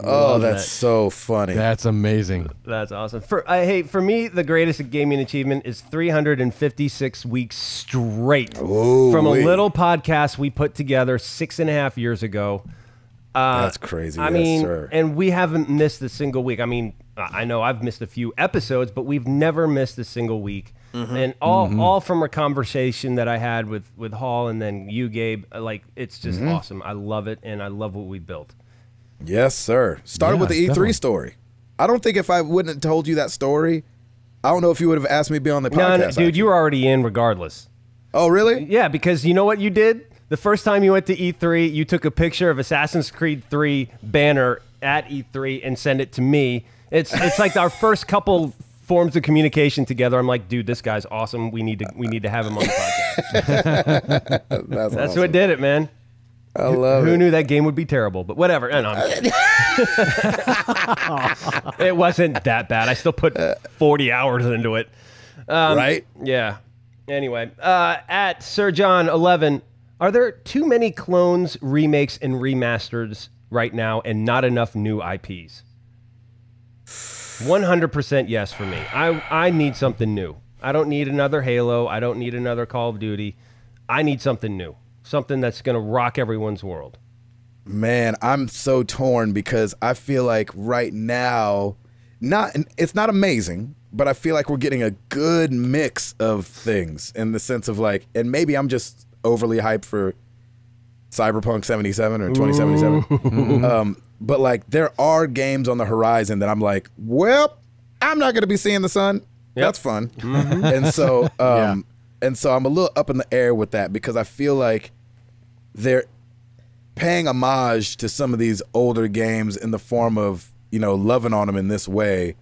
That's so funny. That's amazing. That's awesome. For me, the greatest gaming achievement is 356 weeks straight from a little podcast we put together 6.5 years ago. That's crazy. I mean, and we haven't missed a single week. I mean, I know I've missed a few episodes, but we've never missed a single week. And all from a conversation that I had with Hall and then you, Gabe. Like, it's just awesome. I love it, and I love what we built. Yes, sir. Started with the E3 definitely. story. I don't think if I wouldn't have told you that story, I don't know if you would have asked me to be on the podcast. No, dude, you were already in regardless. Oh, really? Yeah, because you know what you did? The first time you went to E3, you took a picture of Assassin's Creed 3 banner at E3 and sent it to me. It's like our first couple forms of communication together. I'm like, dude, this guy's awesome. We need to have him on the podcast. That's awesome. what did it, man. I love Who it. knew that game would be terrible? But whatever. No, I'm kidding. It wasn't that bad. I still put 40 hours into it. Right? Yeah. Anyway, at Sir John 11, are there too many clones, remakes, and remasters right now, and not enough new IPs? 100% yes for me. I need something new. I don't need another Halo. I don't need another Call of Duty. I need something new. Something that's going to rock everyone's world. Man, I'm so torn because I feel like right now, it's not amazing, but I feel like we're getting a good mix of things in the sense of like, and maybe I'm just overly hyped for Cyberpunk 77 or 2077. But like there are games on the horizon that I'm like, well, I'm not going to be seeing the sun. That's fun. And so and so I'm a little up in the air with that because I feel like they're paying homage to some of these older games in the form of, you know, loving on them in this way,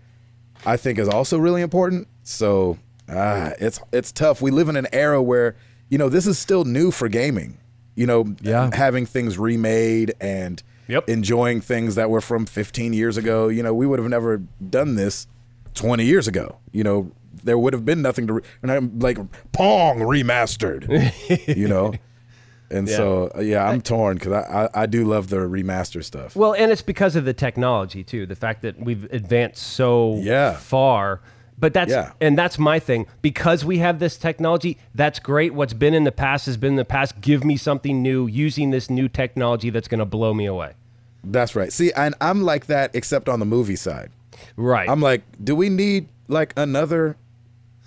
I think is also really important. So it's tough. We live in an era where, you know, this is still new for gaming, you know, having things remade and enjoying things that were from 15 years ago. You know, we would have never done this 20 years ago. You know, there would have been nothing to, like Pong remastered, you know? And so, I'm torn because I do love the remaster stuff. Well, and it's because of the technology, too. The fact that we've advanced so far. But that's my thing. Because we have this technology, that's great. What's been in the past has been in the past. Give me something new using this new technology that's going to blow me away. That's right. See, and I'm like that except on the movie side. Right. I'm like, do we need like another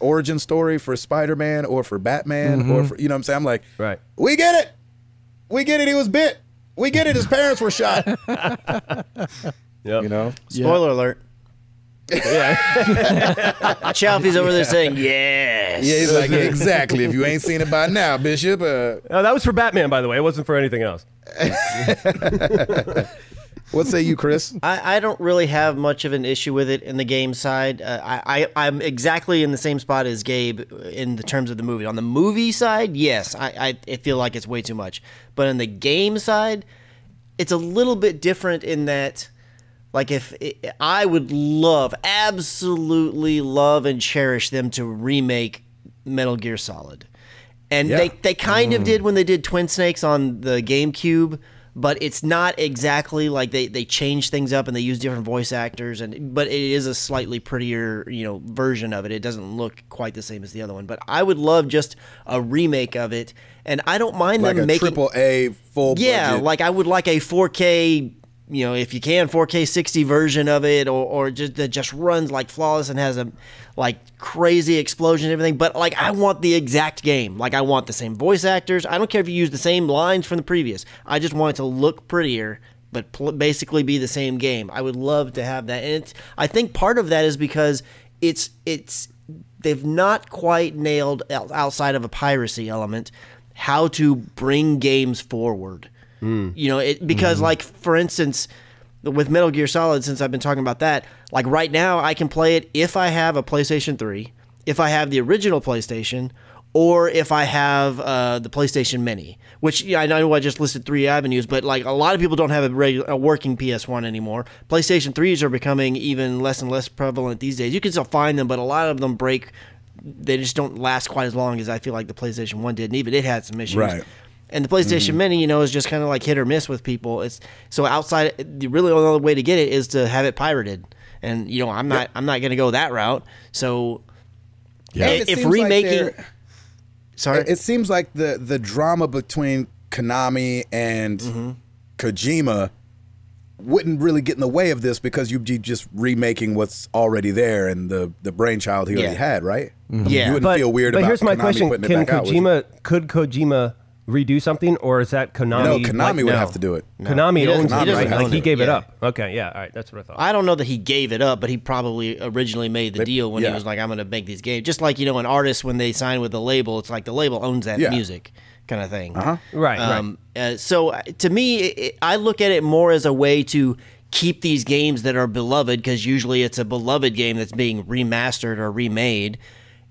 origin story for Spider-Man or for Batman or for, you know what I'm saying? I'm like, we get it. We get it. He was bit. We get it. His parents were shot. You know? Spoiler alert. Chalfie's over there saying yes. Yeah, he's like, exactly. If you ain't seen it by now, Bishop. Oh, that was for Batman, by the way. It wasn't for anything else. What say you, Chris? I don't really have much of an issue with it in the game side. I'm exactly in the same spot as Gabe in the terms of the movie. On the movie side, yes, I feel like it's way too much. But in the game side, it's a little bit different in that, like, I would absolutely love and cherish them to remake Metal Gear Solid. And they kind of did when they did Twin Snakes on the GameCube. But it's not exactly like they change things up and they use different voice actors, but it is a slightly prettier, you know, version of it. It doesn't look quite the same as the other one. But I would love just a remake of it, and I don't mind them making like a AAA full budget. Like I would like a 4K, you know, if you can 4K 60 version of it, or just that just runs like flawless and has a like crazy explosion and everything. But like I want the exact game. Like I want the same voice actors. I don't care if you use the same lines from the previous. I just want it to look prettier, but basically be the same game. I would love to have that. And I think part of that is because they've not quite nailed, outside of a piracy element, how to bring games forward. You know, because like for instance, with Metal Gear Solid, since I've been talking about that, like right now I can play it if I have a PlayStation 3, if I have the original PlayStation, or if I have the PlayStation Mini, which I know I just listed 3 avenues, but like a lot of people don't have a working PS1 anymore. PlayStation 3s are becoming even less and less prevalent these days. You can still find them, but a lot of them break. They just don't last quite as long as I feel like the PlayStation 1 did, and even it had some issues. Right. And the PlayStation Mini, you know, is just kind of like hit or miss with people. It's so outside. The really only way to get it is to have it pirated, and you know, I'm not going to go that route. So, if remaking, it seems like the drama between Konami and Kojima wouldn't really get in the way of this because you'd be just remaking what's already there and the brainchild he already had, right? Yeah, you wouldn't feel weird about. But here's my Konami question: Could Kojima redo something, or is that Konami? No, Konami would have to do it. No. Konami owns it, right? Like he gave it Yeah. up. Okay, yeah, all right, that's what I thought. I don't know that he gave it up, but he probably originally made the deal when he was like, "I'm going to make these games." Just like, you know, an artist when they sign with the label, it's like the label owns that music, kind of thing. Right. So to me, I look at it more as a way to keep these games that are beloved, because usually it's a beloved game that's being remastered or remade,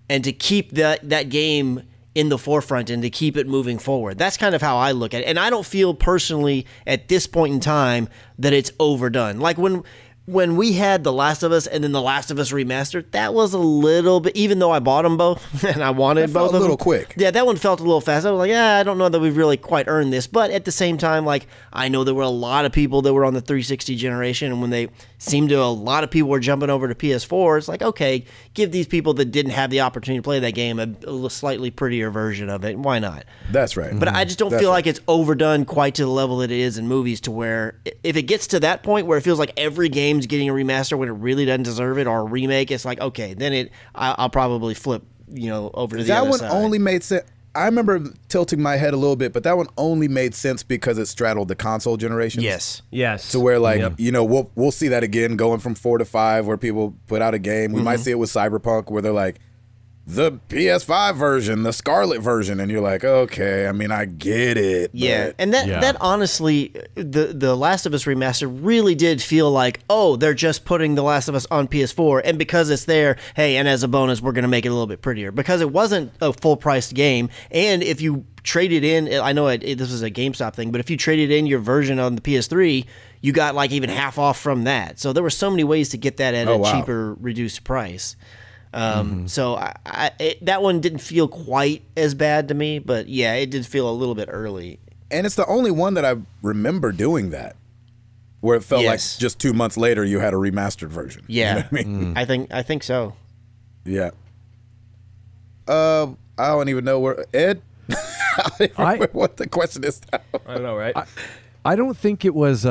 and to keep that game in the forefront and to keep it moving forward. That's kind of how I look at it. And I don't feel personally at this point in time that it's overdone. Like when when we had The Last of Us and then The Last of Us Remastered, that was a little bit, even though I bought them both and I wanted both of them. a little quick. Yeah, that one felt a little fast. I was like, I don't know that we've really quite earned this. But at the same time, like, I know there were a lot of people that were on the 360 generation, and when they seemed to, a lot of people were jumping over to PS4, it's like, okay, give these people that didn't have the opportunity to play that game a slightly prettier version of it. Why not? That's right. But I just don't feel like it's overdone quite to the level that it is in movies, to where if it gets to that point where it feels like every game's getting a remaster when it really doesn't deserve it, or a remake, it's like, okay, then I'll probably flip, over to the other side. That one only made sense. I remember tilting my head a little bit, but that one only made sense because it straddled the console generations. Yes. To where, like, we'll see that again going from 4 to 5, where people put out a game. We might see it with Cyberpunk, where they're like, the PS5 version, the Scarlet version, and you're like, okay, I mean, I get it. Yeah, but and that honestly, the Last of Us remaster really did feel like, oh, they're just putting The Last of Us on PS4, and because it's there, hey, and as a bonus, we're going to make it a little bit prettier, because it wasn't a full-priced game, and if you traded in, I know this was a GameStop thing, but if you traded in your version on the PS3, you got like even half off from that. So there were so many ways to get that at a cheaper, reduced price. So that one didn't feel quite as bad to me, but yeah, it did feel a little bit early. And it's the only one that I remember doing that, where it felt like just 2 months later you had a remastered version. Yeah, you know what I mean? I think so. Yeah. I don't even know where Ed. I don't even remember what the question is now. I don't know, right? I don't think it was.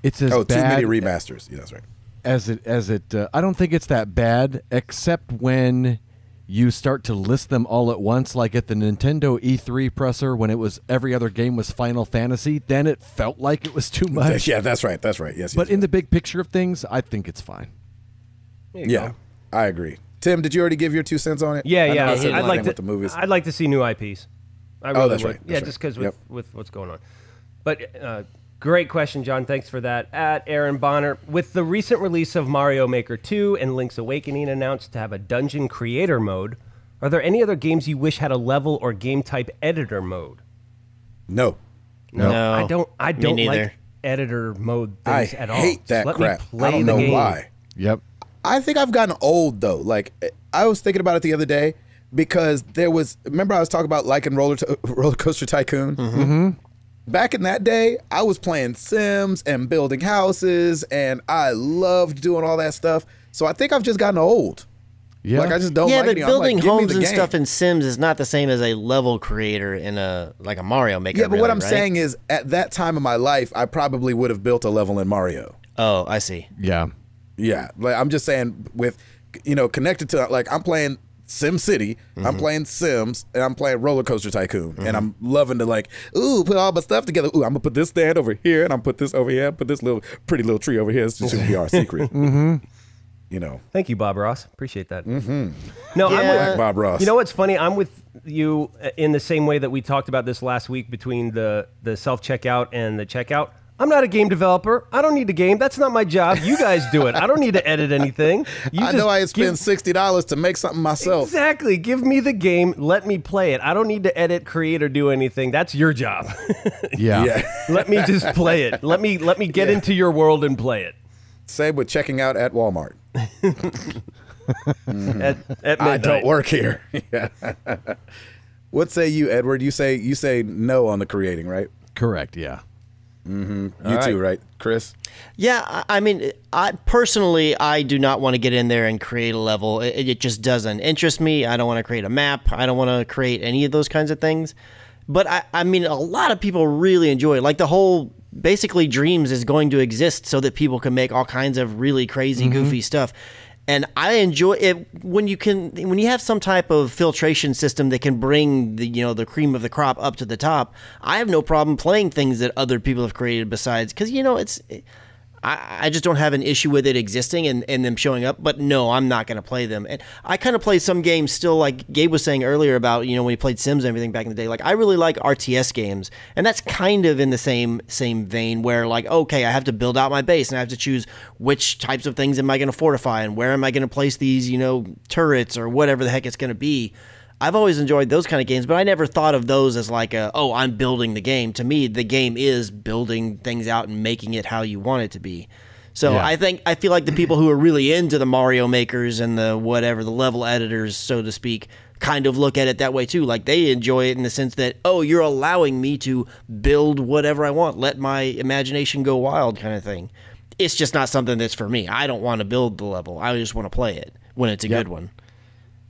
It's as bad. Too many remasters. Yeah, that's right. I don't think it's that bad, except when you start to list them all at once, like at the Nintendo E3 presser when it was every other game was Final Fantasy. Then it felt like it was too much. Yeah, that's right. That's right. Yes. But in the big picture of things, I think it's fine. Yeah, I agree. Tim, did you already give your 2 cents on it? Yeah. I'd like with the movies. I'd like to see new IPs. I really that's would. right. Yeah, just because with what's going on. But great question, John. Thanks for that. At Aaron Bonner, with the recent release of Mario Maker 2 and Link's Awakening announced to have a dungeon creator mode, are there any other games you wish had a level or game type editor mode? No. I don't like editor mode things at all. I hate that Let crap. Me play I don't the know game. why. Yep. I think I've gotten old though. Like, I was thinking about it the other day because remember I was talking about liking Roller Coaster Tycoon? Mm-hmm. Back in that day, I was playing Sims and building houses, and I loved doing all that stuff. So I think I've just gotten old. Yeah. Like, I just don't Yeah, like but it. building give me homes the and game. stuff in Sims is not the same as a level creator in a Mario Maker. Yeah, but what I'm right? saying is, at that time of my life, I probably would have built a level in Mario. Oh, I see. Yeah. Yeah, like I'm just saying, with connected to, like, I'm playing Sim City, I'm playing Sims, and I'm playing Roller Coaster Tycoon, and I'm loving to, like, put all my stuff together. I'm gonna put this stand over here, and I'm put this over here, put this pretty little tree over here. It's just gonna be our secret. Thank you, Bob Ross. Appreciate that. No, Yeah. I'm with Bob Ross. You know what's funny? I'm with you in the same way that we talked about this last week between the self-checkout and the checkout. I'm not a game developer. I don't need a game. That's not my job. You guys do it. I don't need to edit anything. I know I spend $60 to make something myself. Exactly. Give me the game. Let me play it. I don't need to edit, create, or do anything. That's your job. Yeah. Let me just play it. Let me get into your world and play it. Same with checking out at Walmart. At midnight. I don't work here. Yeah. What say you, Edward? You say no on the creating, right? Correct. Yeah. You too, right, Chris? Yeah, I mean, I personally do not want to get in there and create a level. It just doesn't interest me. I don't want to create a map. I don't want to create any of those kinds of things. But I mean, a lot of people really enjoy it. Like the whole, basically, Dreams is going to exist so that people can make all kinds of really crazy, goofy stuff. And I enjoy it when you have some type of filtration system that can bring the cream of the crop up to the top. I have no problem playing things that other people have created besides, because I just don't have an issue with it existing and them showing up. But no, I'm not going to play them. And I kind of play some games still, like Gabe was saying earlier about, when he played Sims and everything back in the day. Like, I really like RTS games. And that's kind of in the same vein where, like, okay, I have to build out my base and I have to choose which types of things am I going to fortify and where am I going to place these, turrets or whatever the heck it's going to be. I've always enjoyed those kind of games, but I never thought of those as like I'm building the game. To me, the game is building things out and making it how you want it to be. So Yeah. I feel like the people who are really into the Mario makers and the whatever, the level editors, so to speak, kind of look at it that way too. Like they enjoy it in the sense that, oh, you're allowing me to build whatever I want, let my imagination go wild, kind of thing. It's just not something that's for me. I don't want to build the level. I just want to play it when it's a good one.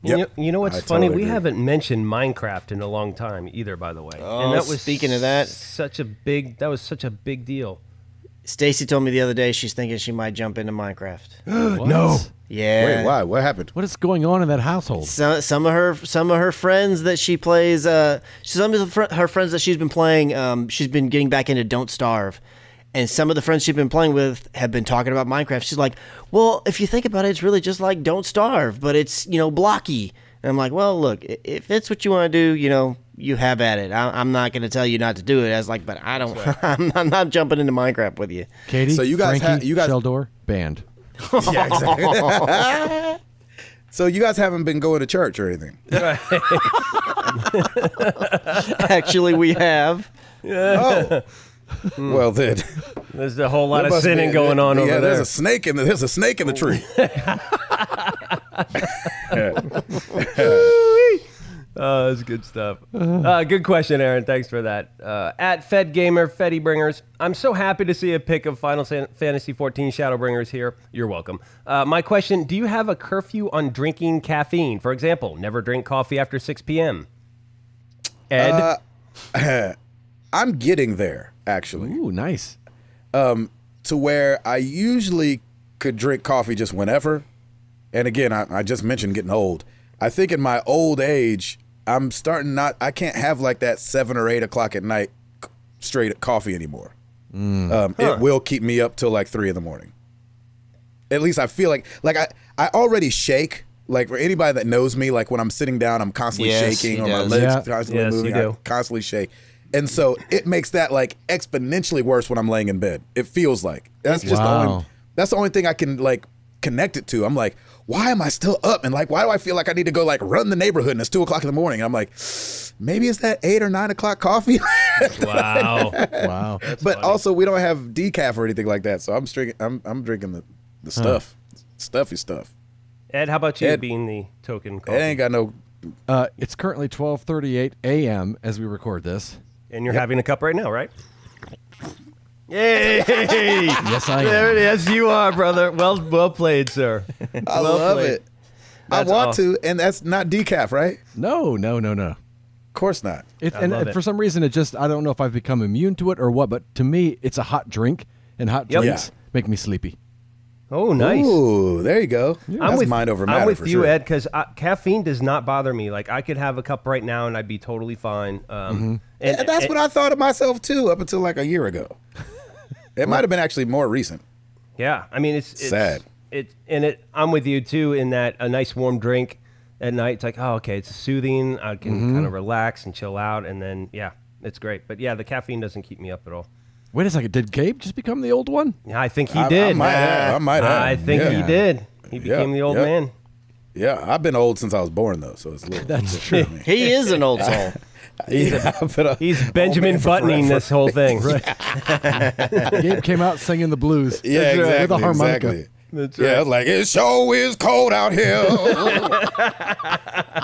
Yep. You know what's I funny? totally We agree. haven't mentioned Minecraft in a long time either, by the way. Oh, and that was speaking of that. such a big deal. Stacy told me the other day she's thinking she might jump into Minecraft. No. Yeah. Wait, why? What happened? What is going on in that household? Some of her friends that she plays, some of her friends that she's been playing, she's been getting back into Don't Starve, and some of the friends she's been playing with have been talking about Minecraft. She's like, well, if you think about it, it's really just like Don't Starve, but it's blocky. And I'm like, well, look, if it's what you want to do, you have at it. I'm not going to tell you not to do it. I was like, but I don't. I'm not jumping into Minecraft with you. Katie, So you guys Frankie, you guys Sheldor, banned. Yeah, exactly. So you guys haven't been going to church or anything? Actually, we have. Oh. Well then, There's a whole lot there of must be- sinning going on over there's there. a snake in the tree. Oh, that's good stuff. Good question, Aaron. Thanks for that. At FedGamer, Fetty Bringers, I'm so happy to see a pic of Final Fantasy XIV Shadowbringers here. You're welcome. My question, do you have a curfew on drinking caffeine? For example, never drink coffee after 6 p.m. Ed? I'm getting there, actually, Ooh, nice. to where I usually could drink coffee just whenever. And again, I just mentioned getting old. I think in my old age, I'm starting I can't have like that 7 or 8 o'clock at night straight coffee anymore. It will keep me up till like 3 in the morning. At least I feel like I already shake. Like for anybody that knows me, like when I'm sitting down, I'm constantly Yes, shaking he or my does. legs Yeah. constantly Yes, you moving. do. I constantly shake. And so it makes that like exponentially worse when I'm laying in bed. It feels like that's just Wow. that's the only thing I can like connect it to. I'm like, why am I still up? And like, why do I feel like I need to go like run the neighborhood and it's 2 o'clock in the morning? And I'm like, maybe it's that 8 or 9 o'clock coffee. Wow. Wow. But also we don't have decaf or anything like that. So I'm drinking the stuff, stuffy stuff. Ed, how about you Ed- being the token It coffee? ain't got no. It's currently 12:38 a.m. as we record this. And you're having a cup right now, right? Yay! Yes, I There am. it is. You are, brother. Well played, sir. I Well love played. it. That's I want awesome. to, and that's not decaf, right? No. Of course not. And love it. for some reason, I don't know if I've become immune to it or what, but to me, it's a hot drink, and hot Yep. drinks make me sleepy. Oh, nice. Ooh, there you go. I'm That's with, mind over matter. I'm with for you, sure. Ed, because caffeine does not bother me. Like I could have a cup right now and I'd be totally fine. And that's what I thought of myself too, up until like a year ago. It might have been actually more recent. Yeah, I mean it's Sad. I'm with you too in that a nice warm drink at night. It's like, oh, okay, it's soothing. I can kind of relax and chill out, and then yeah, it's great. But yeah, the caffeine doesn't keep me up at all. Wait a second. Did Gabe just become the old one? Yeah, I think he I did. might have. I think Yeah. he did. He became the old yeah. man. Yeah, I've been old since I was born though, so it's a little. That's true. He is an old soul. He's Benjamin Buttoning this whole thing. Gabe came out singing the blues. Yeah, exactly. With a harmonica. Exactly. That's Yeah, right. it's like it sure is cold out here.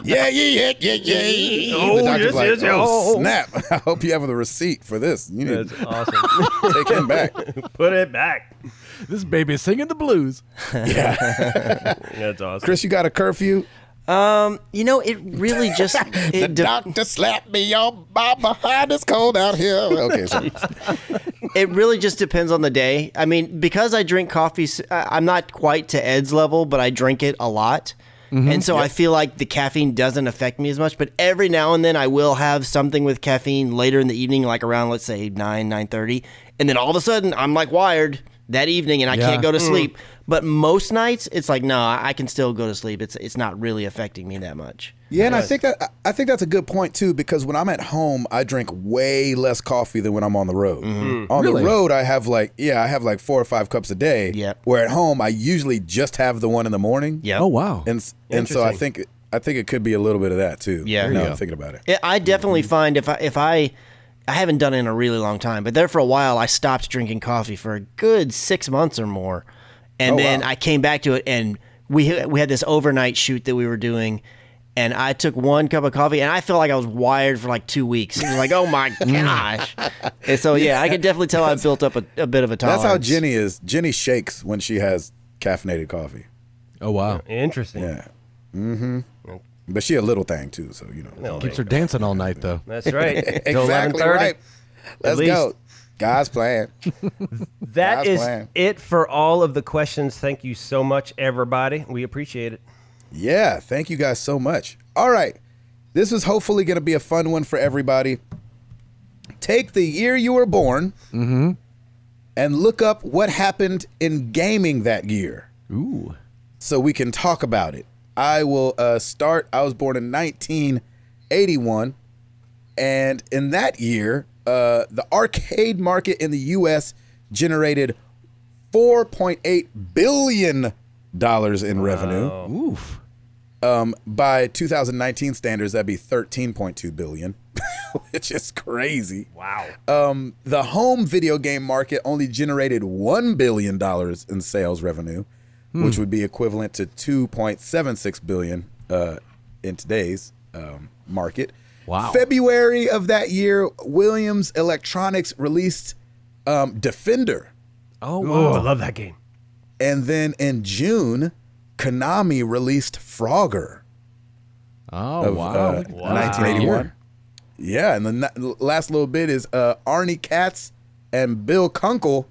yeah. Oh, The doctor's yes, like, yes, oh, oh. snap! I hope you have the receipt for this. You need That's to awesome. take him back. Put it back. This baby is singing the blues. That's awesome. Chris, you got a curfew? It really just The doctor slapped me on my behind. It's cold out here. Okay, sorry. it really just depends on the day. I mean, because I drink coffee, I'm not quite to Ed's level, but I drink it a lot. And so I feel like the caffeine doesn't affect me as much. But every now and then I will have something with caffeine later in the evening, like around, let's say, 9:30. And then all of a sudden, I'm like wired that evening and I can't go to sleep. But most nights, it's like, no, I can still go to sleep. It's not really affecting me that much. Yeah, and I think that's a good point too, because when I'm at home, I drink way less coffee than when I'm on the road. On Really? the road, I have like 4 or 5 cups a day. Yep. Where at home, I usually just have the one in the morning. Yeah. Oh, wow. And so I think it could be a little bit of that too. Yeah. Now There I'm you go. thinking about it. I definitely find if I I haven't done it in a really long time, but there for a while I stopped drinking coffee for a good 6 months or more. And then I came back to it, and we had this overnight shoot that we were doing, and I took 1 cup of coffee, and I felt like I was wired for like 2 weeks. It was like, oh my gosh. And so, I could definitely tell I built up a bit of a tolerance. That's how Jenny is. Jenny shakes when she has caffeinated coffee. Oh, wow. Interesting. Yeah. Mm-hmm. But she a little thing, too, so, Keeps her dancing all night, though. That's right. Exactly right. Let's go. God's plan. That God's is plan. it for all of the questions. Thank you so much, everybody. We appreciate it. Yeah, thank you guys so much. All right. This is hopefully going to be a fun one for everybody. Take the year you were born and look up what happened in gaming that year. Ooh. So we can talk about it. I will start. I was born in 1981. And in that year, the arcade market in the U.S. generated $4.8 billion in revenue. Oof. By 2019 standards, that'd be $13.2 billion, which is crazy. Wow. The home video game market only generated $1 billion in sales revenue, which would be equivalent to $2.76 billion in today's market. Wow. February of that year, Williams Electronics released Defender. Oh, Oh, I wow. love that game. And then in June, Konami released Frogger Oh, of wow. 1981. Yeah, and the last little bit is Arnie Katz and Bill Kunkel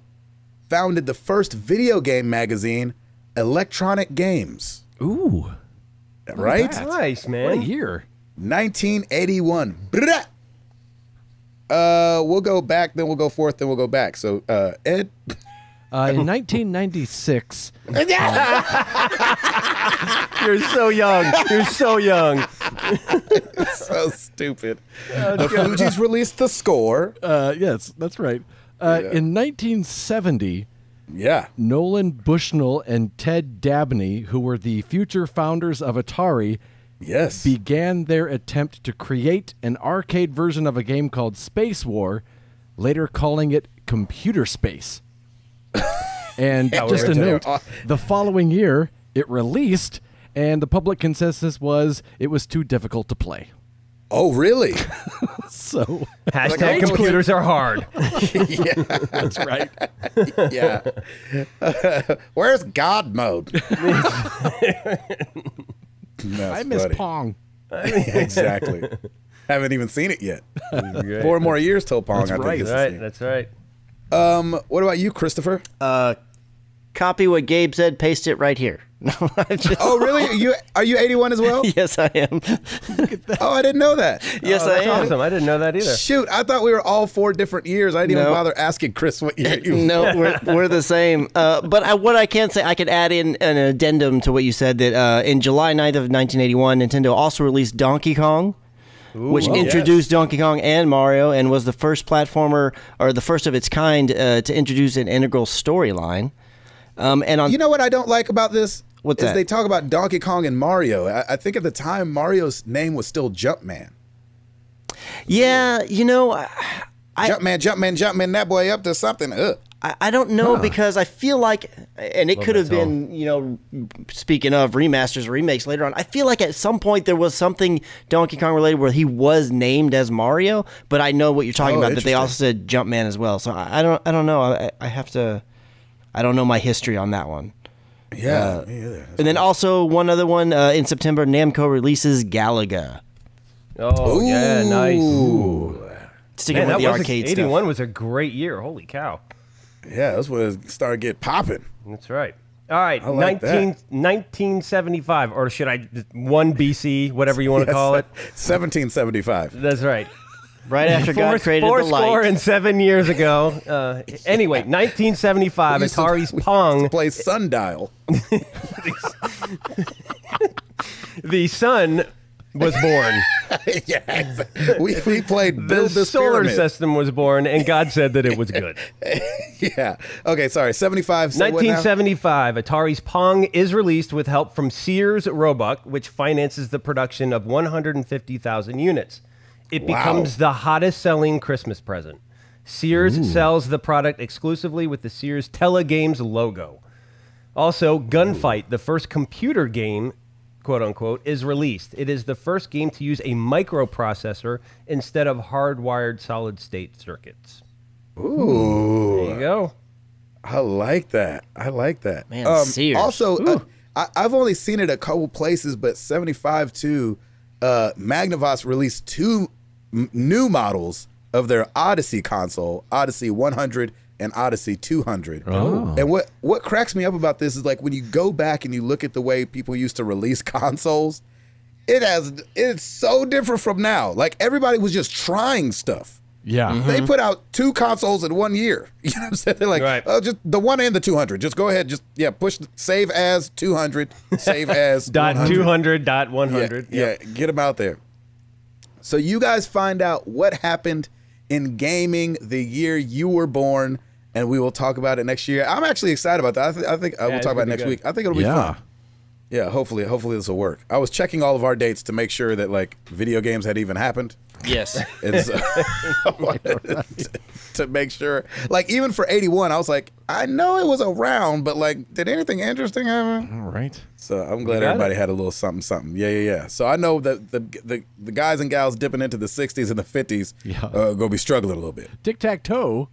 founded the first video game magazine, Electronic Games. Ooh. Right? that. Nice, man. What a year. 1981. Brah! We'll go back, then we'll go forth, then we'll go back. So, Ed? In 1996, You're so young. You're so young. So stupid. The Fugees released The Score. yes, that's right. In 1970, Yeah. Nolan Bushnell and Ted Dabney, who were the future founders of Atari, Yes. began their attempt to create an arcade version of a game called Space War, later calling it Computer Space. And just a note, the following year, it released, and the public consensus was it was too difficult to play. Oh, really? So Hashtag computers are hard. that's right. Yeah. Where's God mode? I miss funny. Pong. Exactly. Haven't even seen it yet. 4 more years till Pong. That's I think right. is the Right, same. that's right. What about you, Christopher? Copy what Gabe said, paste it right here. No, I'm just, Oh, really? Are you 81 as well? yes, I am. Oh, I didn't know that. Yes, Oh, I that's am. awesome. I didn't know that either. Shoot, I thought we were all 4 different years. I didn't even No. bother asking Chris what year you No, we're the same. But what I can say, I could add in an addendum to what you said that in July 9th of 1981, Nintendo also released Donkey Kong, which introduced Donkey Kong and Mario and was the first platformer, or the first of its kind, to introduce an integral storyline. And on You know what I don't like about this? What's is that? they talk about Donkey Kong and Mario. I think at the time Mario's name was still Jumpman. yeah, you know, Jumpman, that boy up to something. I don't know because I feel like, and it could have bit tall. been, you know, speaking of remasters or remakes later on, I feel like at some point there was something Donkey Kong related where he was named as Mario, but I know what you're talking Oh, about, that they interesting. also said Jumpman as well. So I don't know. I have to, I don't know my history on that one. Yeah, me either. And then also one other one, in September, Namco releases Galaga. Oh, yeah, nice. Sticking Man, with that the was arcade 81 stuff. was a great year. Holy cow. Yeah, that's when it started getting popping. That's right. All right, like 1975, or should I 1 BC, whatever you want to call it? 1775. That's right. Right after God created four the score light. and 7 years ago. Anyway, 1975, Atari's Pong. Play Sundial. The sun was born. Yeah, exactly. we played The Build This solar Pyramid. system was born, and God said that it was good. Yeah. Okay, sorry. 75. Say what now? 1975, Atari's Pong is released with help from Sears Roebuck, which finances the production of 150,000 units. It Wow. becomes the hottest selling Christmas present. Sears sells the product exclusively with the Sears Telegames logo. Also, Gunfight, the first computer game, quote unquote, is released. It is the first game to use a microprocessor instead of hardwired solid state circuits. Ooh. There you go. I like that. I like that. Man, Sears. Also, I've only seen it a couple places, but 75 too. Magnavox released two new models of their Odyssey console, Odyssey 100 and Odyssey 200. Oh. And what cracks me up about this is like when you go back and you look at the way people used to release consoles, it's so different from now. Like everybody was just trying stuff. Yeah. They put out 2 consoles in 1 year. You know what I'm saying? They're like, Right. oh, just the 1 and the 200. Just go ahead. Just push save as 200, save as Dot 100. 200, dot 100. Yeah, get them out there. So you guys find out what happened in gaming the year you were born, and we will talk about it next year. I'm actually excited about that. I think we'll it's talk about gonna it be next good. week. I think it'll be Yeah. fun. Yeah, hopefully this will work. I was checking all of our dates to make sure that like video games had even happened. Yes. It's I wanted to make sure. Like even for 81, I was like, I know it was around, but like, did anything interesting happen? All right. So I'm glad got everybody it. had a little something. Yeah. So I know that the guys and gals dipping into the 60s and the 50s gonna be struggling a little bit. Tic-tac-toe.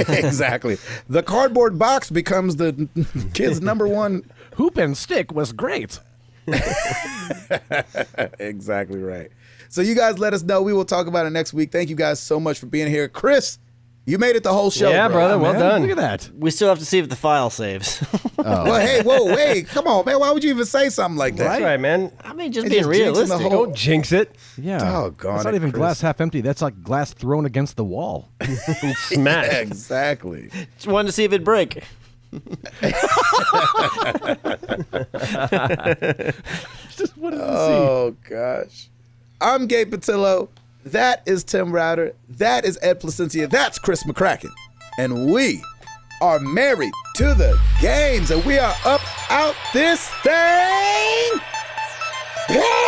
Exactly. The cardboard box becomes the kids' number one. Hoop and stick was great. Exactly right. So you guys let us know. We will talk about it next week. Thank you guys so much for being here. Chris, you made it the whole show. Yeah, bro. brother. Well Man, done. Look at that. We still have to see if the file saves. Well, hey, wait. Come on, man. Why would you even say something like that? That's right, man. I mean, just It's being just jinxing the realistic. whole- Don't jinx it. Yeah. Doggone That's not it, even Chris. glass half empty. That's like glass thrown against the wall. Smash. Exactly. Just wanted to see if it'd break. Just wanted to Oh, gosh. I'm Gabe Patillo. That is Tim Router. That is Ed Placencia. That's Chris McCracken. And we are married to the games. And we are up out this thing. Peace!